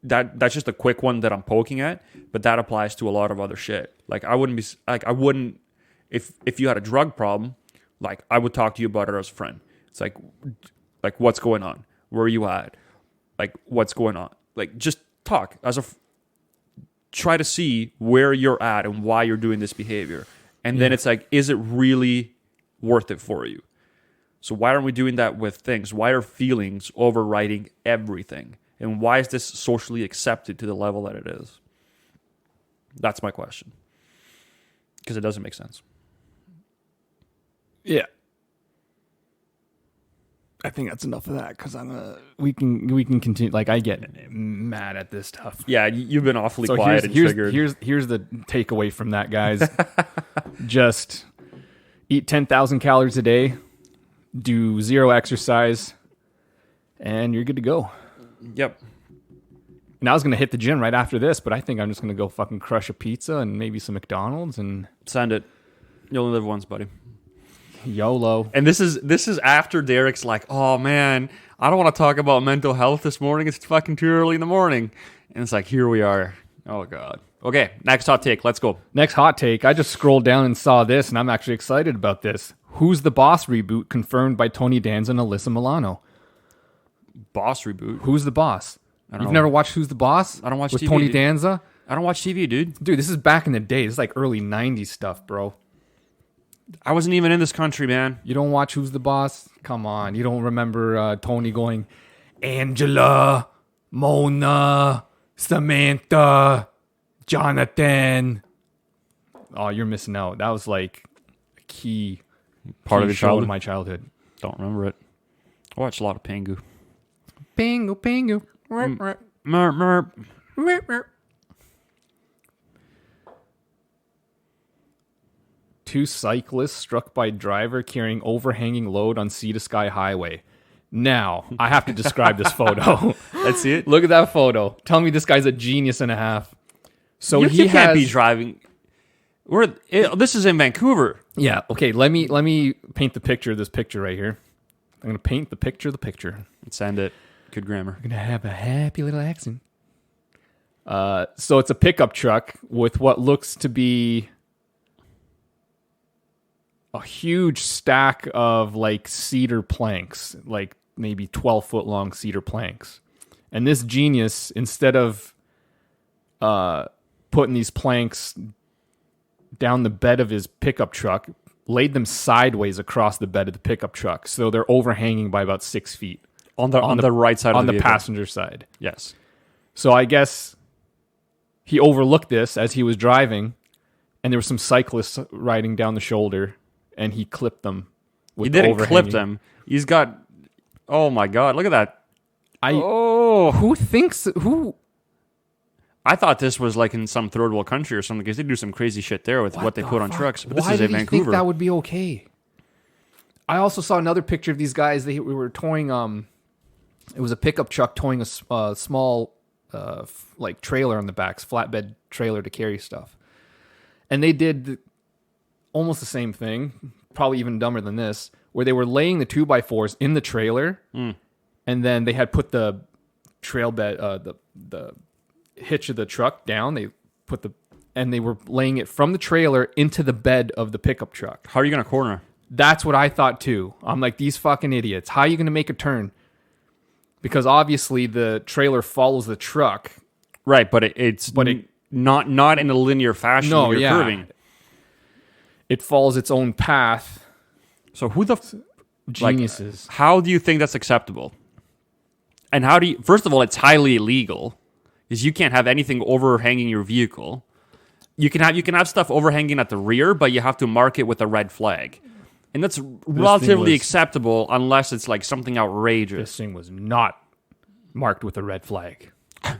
S2: that's just a quick one that I'm poking at, but that applies to a lot of other shit. Like I wouldn't, if you had a drug problem, like I would talk to you about it as a friend. It's like what's going on? Where are you at? Like what's going on? Like just talk try to see where you're at and why you're doing this behavior. And then it's like, is it really worth it for you? So why aren't we doing that with things? Why are feelings overriding everything? And why is this socially accepted to the level that it is? That's my question. Because it doesn't make sense.
S1: Yeah. I think that's enough of that because we can continue. Like I get mad at this stuff.
S2: Yeah, you've been awfully quiet and triggered.
S1: Here's the takeaway from that, guys. Just eat 10,000 calories a day, do 0 exercise, and you're good to go.
S2: Yep.
S1: And I was gonna hit the gym right after this, but I think I'm just gonna go fucking crush a pizza and maybe some McDonald's and
S2: send it. You only live once, buddy.
S1: YOLO.
S2: And this is after Derek's like, oh man, I don't want to talk about mental health this morning. It's fucking too early in the morning. And it's like, here we are. Oh God. Okay, next hot take. Let's go.
S1: Next hot take. I just scrolled down and saw this, and I'm actually excited about this. Who's the Boss reboot confirmed by Tony Danza and Alyssa Milano?
S2: Boss reboot?
S1: Who's the Boss?
S2: You've
S1: never watched Who's the Boss?
S2: I don't watch
S1: with
S2: TV.
S1: Tony Danza?
S2: I don't watch TV, dude.
S1: Dude, this is back in the day. This is like early 90s stuff, bro.
S2: I wasn't even in this country, man.
S1: You don't watch Who's the Boss? Come on. You don't remember Tony going, Angela, Mona, Samantha, Jonathan. Oh, you're missing out. That was like a key
S2: part of your
S1: show
S2: childhood.
S1: in my childhood.
S2: Don't remember it. I watched a lot of Pingu.
S1: Pingu, Pingu.
S2: Merp, merp.
S1: Merp, merp. 2 cyclists struck by driver carrying overhanging load on Sea to Sky Highway. Now, I have to describe this photo.
S2: Let's see it.
S1: Look at that photo. Tell me this guy's a genius and a half. So
S2: you can't be driving. This is in Vancouver.
S1: Yeah, okay, let me paint the picture of this picture right here. I'm going to paint the picture of the picture.
S2: Send it. Good grammar.
S1: I'm going to have a happy little accent. So it's a pickup truck with what looks to be a huge stack of like cedar planks, like maybe 12-foot long cedar planks. And this genius, instead of putting these planks down the bed of his pickup truck, laid them sideways across the bed of the pickup truck. So they're overhanging by about 6 feet.
S2: On the right side of the vehicle.
S1: Passenger side.
S2: Yes.
S1: So I guess he overlooked this as he was driving, and there were some cyclists riding down the shoulder, and he clipped them.
S2: He didn't clip them. He's got... Oh, my God. Look at that.
S1: Who...
S2: I thought this was like in some third world country or something because they do some crazy shit there with what they put on trucks. But this is in Vancouver. Why did he think
S1: that would be okay? I also saw another picture of these guys. We were towing... It was a pickup truck towing a small like trailer on the back, flatbed trailer to carry stuff. And they did almost the same thing, probably even dumber than this, where they were laying the 2x4s in the trailer, and then they had put the trail bed, the hitch of the truck down. And they were laying it from the trailer into the bed of the pickup truck.
S2: How are you going to corner?
S1: That's what I thought too. I'm like, these fucking idiots. How are you going to make a turn? Because obviously the trailer follows the truck.
S2: Right, but it's not in a linear fashion.
S1: No,
S2: you're curving.
S1: It follows its own path.
S2: So who the...
S1: Geniuses.
S2: How do you think that's acceptable? And how do you? First of all, it's highly illegal, because you can't have anything overhanging your vehicle. You can have stuff overhanging at the rear, but you have to mark it with a red flag, and that's relatively acceptable unless it's like something outrageous.
S1: This thing was not marked with a red flag.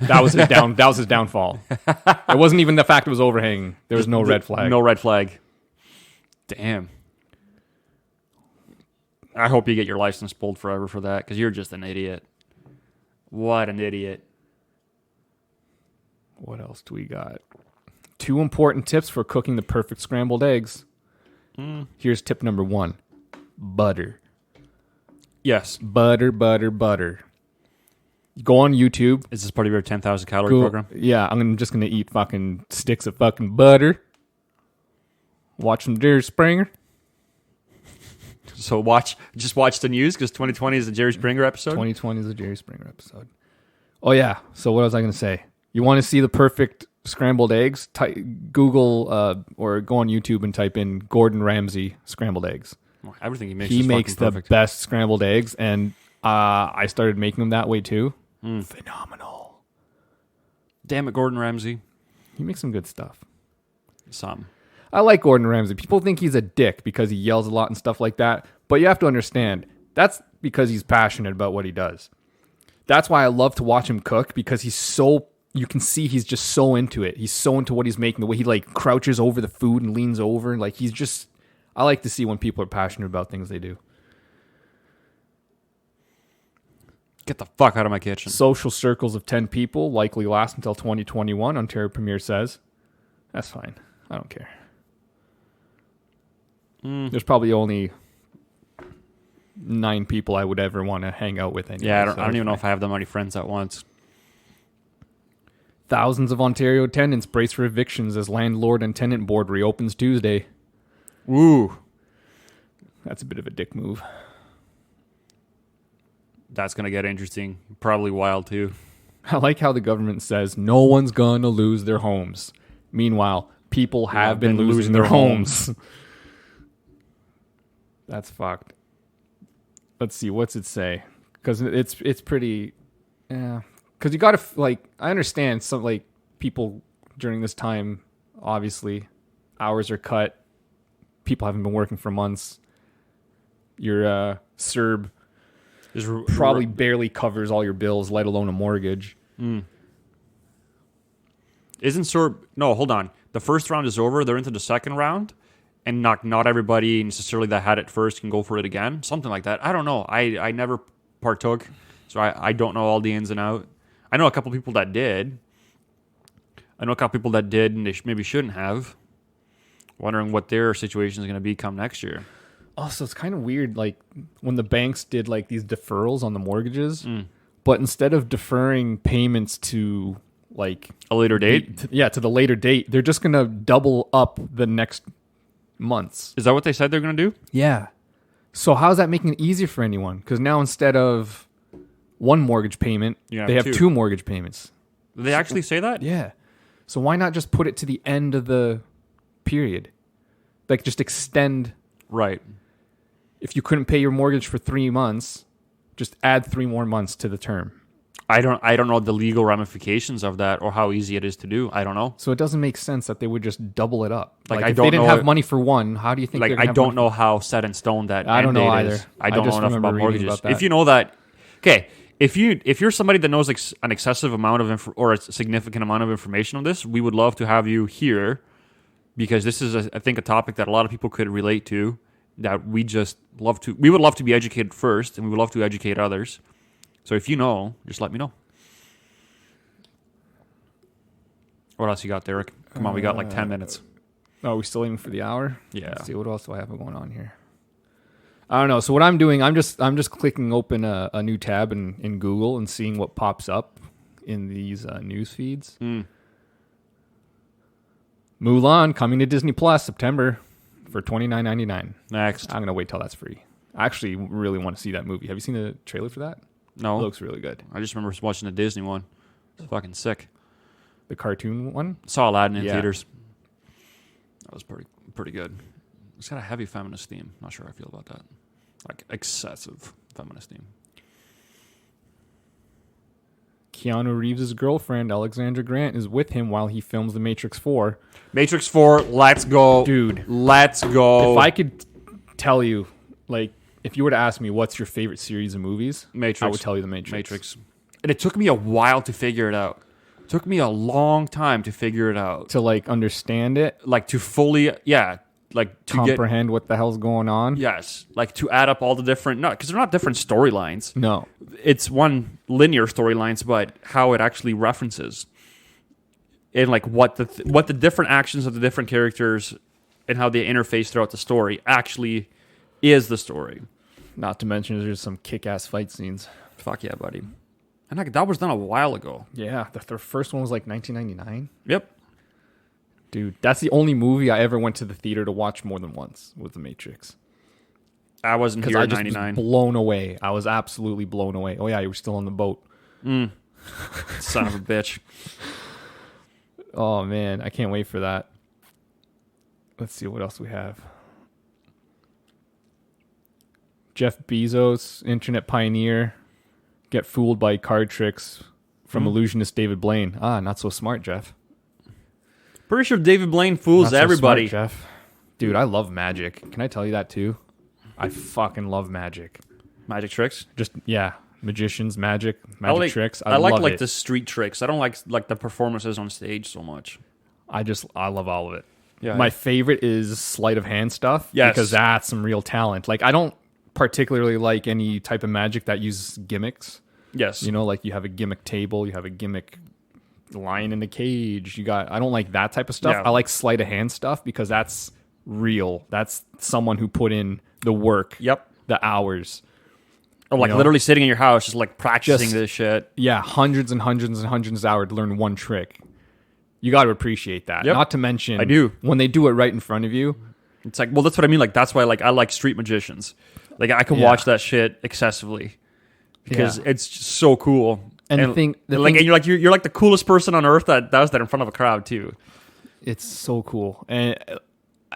S1: That was his That was his downfall. It wasn't even the fact it was overhanging. There was no red flag.
S2: No red flag. Damn. I hope you get your license pulled forever for that, because you're just an idiot. What an idiot.
S1: What else do we got? 2 important tips for cooking the perfect scrambled eggs. Here's tip number 1. Butter.
S2: Yes.
S1: Butter. Go on YouTube.
S2: Is this part of your 10,000 calorie program?
S1: Yeah, I'm just going to eat fucking sticks of fucking butter. Watch some Jerry Springer.
S2: So just watch the news, because 2020 is the Jerry Springer episode?
S1: 2020 is the Jerry Springer episode. Oh, yeah. So what was I going to say? You want to see the perfect scrambled eggs? Google or go on YouTube and type in Gordon Ramsay scrambled eggs.
S2: Well, everything he makes
S1: He
S2: is
S1: makes
S2: fucking
S1: the
S2: perfect.
S1: best scrambled eggs, and I started making them that way too. Phenomenal.
S2: Damn it, Gordon Ramsay.
S1: He makes some good stuff.
S2: Some.
S1: I like Gordon Ramsay. People think he's a dick because he yells a lot and stuff like that. But you have to understand, that's because he's passionate about what he does. That's why I love to watch him cook, because you can see he's just so into it. He's so into what he's making, the way he like crouches over the food and leans over. Like I like to see when people are passionate about things they do.
S2: Get the fuck out of my kitchen.
S1: Social circles of 10 people likely last until 2021, Ontario Premier says. That's fine. I don't care. There's probably only 9 people I would ever want to hang out with anyway.
S2: Yeah, I don't even know if I have that many friends at once.
S1: Thousands of Ontario tenants brace for evictions as landlord and tenant board reopens Tuesday.
S2: Woo.
S1: That's a bit of a dick move.
S2: That's going to get interesting. Probably wild, too.
S1: I like how the government says no one's going to lose their homes. Meanwhile, people have been losing their homes. That's fucked. Let's see, what's it say? Because it's pretty... Yeah. Because you got to, like... I understand some, like, people during this time, obviously, hours are cut. People haven't been working for months. Your CERB probably barely covers all your bills, let alone a mortgage.
S2: Isn't CERB... No, hold on. The first round is over. They're into the second round. And not everybody necessarily that had it first can go for it again. Something like that. I don't know. I never partook. So I don't know all the ins and outs. I know a couple people that did. And they maybe shouldn't have. Wondering what their situation is going to be come next year.
S1: Also, it's kind of weird, like, when the banks did, like, these deferrals on the mortgages, but instead of deferring payments to, like...
S2: A later date?
S1: To the later date, they're just going to double up the next months.
S2: Is that what they said they're going to do?
S1: Yeah. So how's that making it easier for anyone? Because now instead of one mortgage payment, they have 2 mortgage payments.
S2: Did they actually say that?
S1: Yeah. So why not just put it to the end of the period? Like, just extend...
S2: Right.
S1: If you couldn't pay your mortgage for 3 months, just add 3 more months to the term.
S2: I don't know the legal ramifications of that or how easy it is to do. I don't know.
S1: So it doesn't make sense that they would just double it up.
S2: Like
S1: if they didn't have money for one, how do you think?
S2: Like, I don't know how set in stone that.
S1: I don't know either.
S2: Is. I don't know enough about mortgages.
S1: About that.
S2: If you know that, okay. If you're somebody that knows an excessive amount of or a significant amount of information on this, we would love to have you here, because this is I think a topic that a lot of people could relate to. That we would love to be educated first, and we would love to educate others. So if you know, just let me know. What else you got, Derek? Come on, we got like 10 minutes.
S1: Oh, we still aiming for the hour?
S2: Yeah.
S1: Let's see, what else do I have going on here? I don't know. So what I'm doing, I'm just clicking open a new tab in Google and seeing what pops up in these news feeds. Mulan coming to Disney Plus September for $29.99.
S2: Next.
S1: I'm gonna wait till that's free. I actually really want to see that movie. Have you seen the trailer for that?
S2: No.
S1: It looks really good.
S2: I just remember watching the Disney one. It's fucking sick.
S1: The cartoon one?
S2: Saw Aladdin in theaters. That was pretty good. It's got a heavy feminist theme. Not sure how I feel about that. Like excessive feminist theme.
S1: Keanu Reeves' girlfriend, Alexandra Grant, is with him while he films The Matrix 4.
S2: Matrix 4, let's go.
S1: Dude.
S2: Let's go.
S1: If I could tell you, like, if you were to ask me what's your favorite series of movies,
S2: Matrix.
S1: I would tell you The Matrix.
S2: Matrix. And it took me a while to figure it out. It took me a long time to figure it out.
S1: To, like, understand it.
S2: Like, to fully, like, to
S1: comprehend what the hell's going on.
S2: Yes. Like, to add up all the different, no, because they're not different storylines.
S1: No.
S2: It's one linear storylines, but how it actually references. And, like, what the different actions of the different characters and how they interface throughout the story actually is the story.
S1: Not to mention there's some kick-ass fight scenes.
S2: Fuck yeah, buddy. And like, that was done a while ago.
S1: Yeah, their first one was like 1999.
S2: Yep.
S1: Dude, that's the only movie I ever went to the theater to watch more than once, was The Matrix.
S2: I wasn't here
S1: I
S2: in
S1: just
S2: 99.
S1: was blown away. I was absolutely blown away. Oh yeah, you were still on the boat.
S2: Son of a bitch.
S1: Oh man, I can't wait for that. Let's see what else we have. Jeff Bezos, internet pioneer, get fooled by card tricks from illusionist David Blaine. Ah, not so smart, Jeff.
S2: Pretty sure David Blaine fools
S1: Not so
S2: everybody.
S1: smart, Jeff. Dude, I love magic. Can I tell you that too? I fucking love magic.
S2: Magic tricks.
S1: Just yeah, magicians, magic tricks.
S2: I like
S1: love it.
S2: the street tricks. I don't like the performances on stage so much.
S1: I love all of it.
S2: Yeah.
S1: My favorite is sleight of hand stuff.
S2: Yes.
S1: Because that's some real talent. Like I don't particularly like any type of magic that uses gimmicks.
S2: Yes.
S1: You know, like you have a gimmick table, you have a gimmick lion in the cage. I don't like that type of stuff.
S2: Yeah.
S1: I like sleight of hand stuff because that's real. That's someone who put in the work.
S2: Yep.
S1: The hours.
S2: Or like
S1: You know?
S2: literally sitting in your house, just like practicing this shit.
S1: Yeah, hundreds and hundreds and hundreds of hours to learn one trick. You got to appreciate that.
S2: Yep.
S1: Not to mention,
S2: I do.
S1: when they do it right in front of you.
S2: It's like, well, that's what I mean. Like, that's why, like, I like street magicians. Like, I can watch that shit excessively because it's just so cool.
S1: And the thing,
S2: and you're like the coolest person on earth that does that in front of a crowd too.
S1: It's so cool, and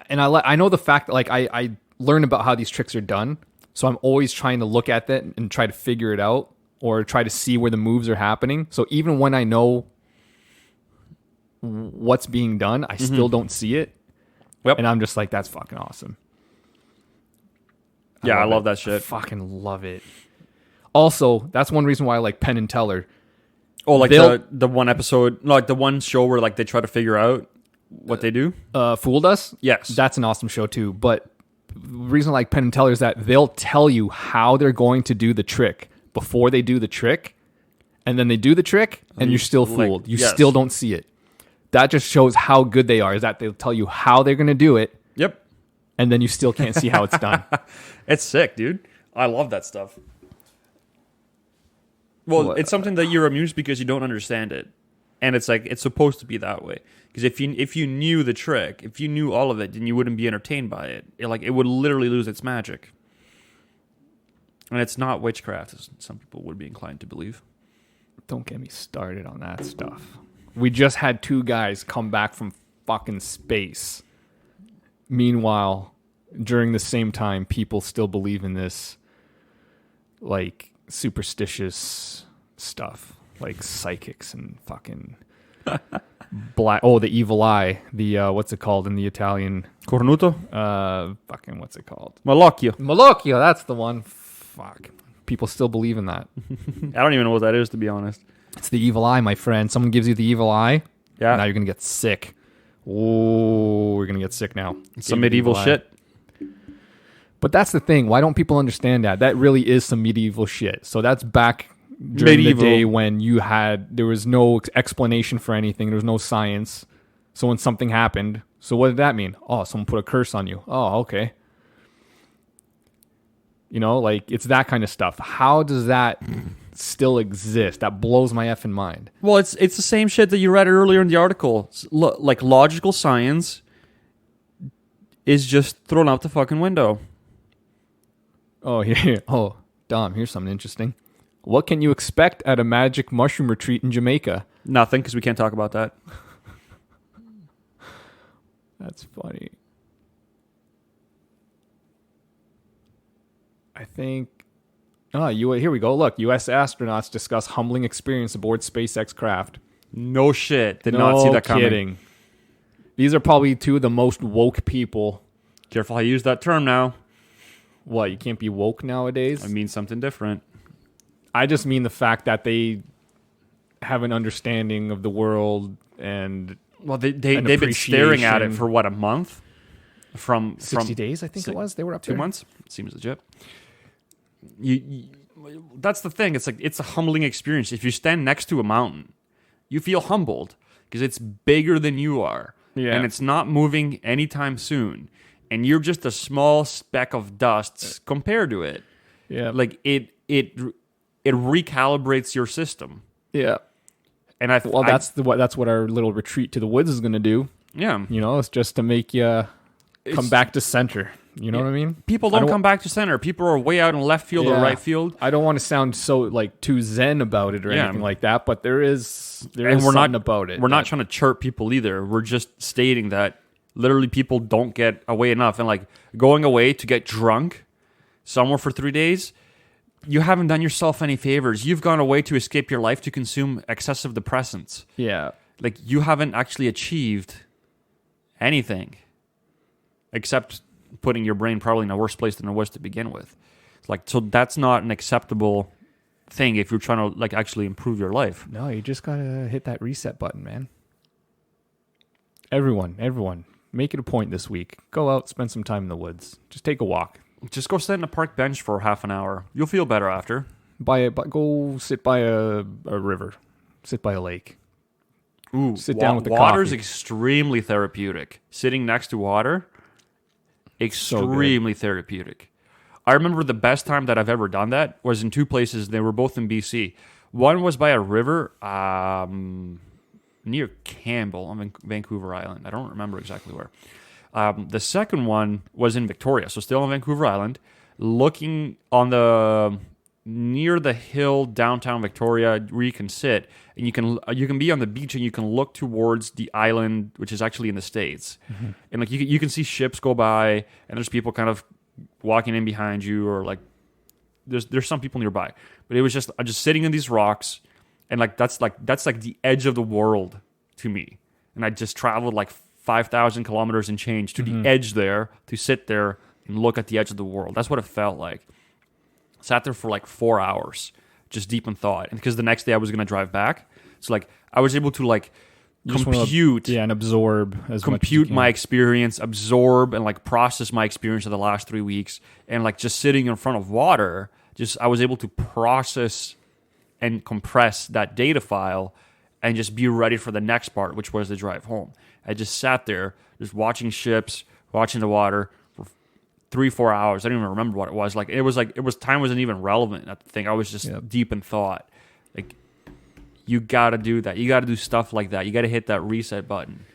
S1: I know the fact that like I learn about how these tricks are done, so I'm always trying to look at that and try to figure it out or try to see where the moves are happening. So even when I know what's being done, I still don't see it.
S2: Yep.
S1: And I'm just like, that's fucking awesome.
S2: I love that
S1: I
S2: shit.
S1: fucking love it. Also, that's one reason why I like Penn and Teller.
S2: Oh, like the one episode, like the one show where like they try to figure out what they do.
S1: Fooled Us?
S2: Yes.
S1: That's an awesome show too. But the reason I like Penn and Teller is that they'll tell you how they're going to do the trick before they do the trick. And then they do the trick and you're still fooled. You still don't see it. That just shows how good they are, is that they'll tell you how they're going to do it.
S2: Yep.
S1: And then you still can't see how it's done.
S2: It's sick, dude. I love that stuff. Well, it's something that you're amused because you don't understand it. And it's like, it's supposed to be that way. Because if you knew the trick, if you knew all of it, then you wouldn't be entertained by it. It would literally lose its magic. And it's not witchcraft, as some people would be inclined to believe.
S1: Don't get me started on that stuff. We just had 2 guys come back from fucking space. Meanwhile, during the same time, people still believe in this, like, superstitious stuff. Like psychics and fucking black. Oh, the evil eye. The, what's it called in the Italian?
S2: Cornuto?
S1: Fucking, what's it called?
S2: Malocchio.
S1: Malocchio, that's the one. Fuck. People still believe in that.
S2: I don't even know what that is, to be honest.
S1: It's the evil eye, my friend. Someone gives you the evil eye.
S2: Yeah.
S1: Now you're going to get sick. Oh, we're going to get sick now.
S2: Some medieval shit.
S1: But that's the thing. Why don't people understand that? That really is some medieval shit. So that's back during the day when there was no explanation for anything. There was no science. So when something happened, so what did that mean? Oh, someone put a curse on you. Oh, okay. You know, like it's that kind of stuff. How does that still exist? That blows my effing mind.
S2: Well, it's the same shit that you read earlier in the article. Like logical science is just thrown out the fucking window.
S1: Oh, here. Oh, Dom, here's something interesting. What can you expect at a magic mushroom retreat in Jamaica?
S2: Nothing, because we can't talk about that.
S1: That's funny. I think Here we go. Look, U.S. astronauts discuss humbling experience aboard SpaceX craft.
S2: No shit. Did not see that coming.
S1: Kidding. These are probably two of the most woke people.
S2: Careful how you use that term now.
S1: What, you can't be woke nowadays?
S2: I mean something different.
S1: I just mean the fact that they have an understanding of the world and
S2: Well, they've been staring at it for what, a month? From
S1: 60 days, I think it was. They were up
S2: 2
S1: there.
S2: months. Seems legit. You that's the thing. It's like it's a humbling experience. If you stand next to a mountain, you feel humbled because it's bigger than you are, and it's not moving anytime soon, and you're just a small speck of dust compared to it.
S1: Yeah,
S2: like it recalibrates your system.
S1: Yeah, and that's what our little retreat to the woods is going to do.
S2: Yeah,
S1: it's just to make you come back to center. You know what I mean?
S2: People don't come back to center. People are way out in left field or right field.
S1: I don't want to sound so too zen about it or anything like that, but there is something about it.
S2: We're not trying to chirp people either. We're just stating that literally people don't get away enough. And like going away to get drunk somewhere for 3 days, you haven't done yourself any favors. You've gone away to escape your life to consume excessive depressants.
S1: Yeah.
S2: Like you haven't actually achieved anything except putting your brain probably in a worse place than it was to begin with. So that's not an acceptable thing if you're trying to like actually improve your life.
S1: No, you just gotta hit that reset button, man. Everyone, make it a point this week. Go out, spend some time in the woods. Just take a walk.
S2: Just go sit on a park bench for half an hour. You'll feel better after.
S1: Go sit by a river. Sit by a lake.
S2: Ooh,
S1: sit down with the
S2: water's
S1: coffee.
S2: Extremely therapeutic. Sitting next to water, extremely therapeutic. I remember the best time that I've ever done that was in two places. They were both in BC. One was by a river near Campbell on Vancouver Island. I don't remember exactly where. The second one was in Victoria, so still on Vancouver Island, looking on near the hill downtown Victoria where you can sit and you can be on the beach and you can look towards the island, which is actually in the States. Mm-hmm. And like you can see ships go by and there's people kind of walking in behind you, or like there's some people nearby. But it was just sitting in these rocks, and that's the edge of the world to me. And I just traveled like 5,000 kilometers and change to the edge there to sit there and look at the edge of the world. That's what it felt like. Sat there for like 4 hours, just deep in thought. And because the next day I was going to drive back. So like I was able to like compute
S1: and absorb
S2: my experience, absorb and like process my experience of the last 3 weeks. And like just sitting in front of water, I was able to process and compress that data file and just be ready for the next part, which was the drive home. I just sat there, just watching ships, watching the water for 3-4 hours. I don't even remember what it was. Like it was time wasn't even relevant. I think I was just deep in thought. Like you got to do that. You got to do stuff like that. You got to hit that reset button.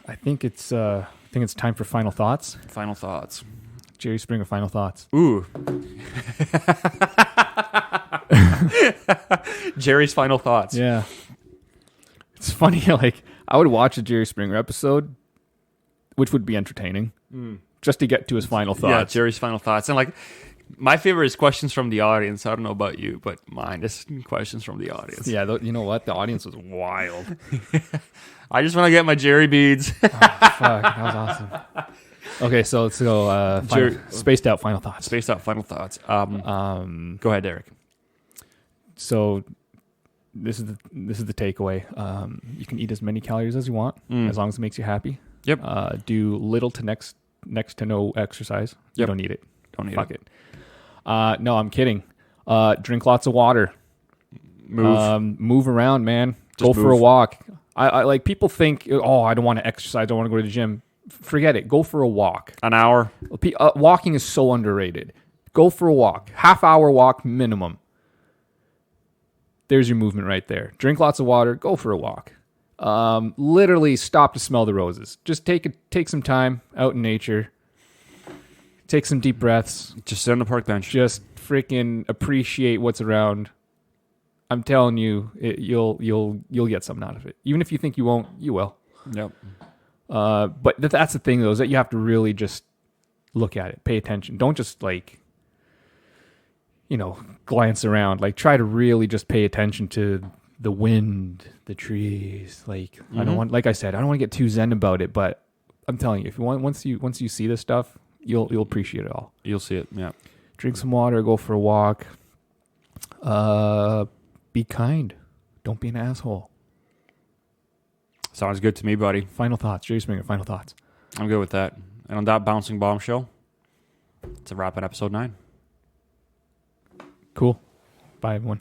S1: I think it's time for final thoughts.
S2: Final thoughts.
S1: Jerry Springer, final thoughts.
S2: Ooh. Jerry's final thoughts.
S1: Yeah. It's funny, like I would watch a Jerry Springer episode, which would be entertaining, just to get to his final thoughts.
S2: Yeah, Jerry's final thoughts. And like, my favorite is questions from the audience. I don't know about you, but mine is questions from the audience.
S1: Yeah, you know what? The audience was wild.
S2: I just want to get my Jerry beads.
S1: Oh, fuck, that was awesome. Okay, so let's go. Spaced out final thoughts.
S2: Spaced out final thoughts. Go ahead, Derek.
S1: So this is the takeaway. You can eat as many calories as you want, as long as it makes you happy.
S2: Yep.
S1: Do little to next to no exercise.
S2: Yep.
S1: You don't need it.
S2: Don't need
S1: Fuck it. No, I'm kidding. Drink lots of water. Move around, man. Go for a walk. I like people think, I don't want to exercise. I don't want to go to the gym. Forget it. Go for a walk.
S2: An hour.
S1: Walking is so underrated. Go for a walk. Half-hour walk minimum. There's your movement right there. Drink lots of water. Go for a walk. Literally stop to smell the roses. Just take some time out in nature. Take some deep breaths.
S2: Just sit on the park bench.
S1: Just freaking appreciate what's around. I'm telling you, you'll get something out of it. Even if you think you won't, you will.
S2: Yep.
S1: But that's the thing, though, is that you have to really just look at it, pay attention. Don't just like, glance around. Like, try to really just pay attention to the wind, the trees. Like, I don't want, like I said, I don't want to get too zen about it, but I'm telling you, if you want, once you see this stuff, you'll appreciate it all.
S2: You'll see it. Yeah.
S1: Drink some water, go for a walk. Be kind. Don't be an asshole.
S2: Sounds good to me, buddy.
S1: Final thoughts. Jerry Springer, final thoughts.
S2: I'm good with that. And on that bouncing bombshell, it's a wrap on episode 9.
S1: Cool. Bye, everyone.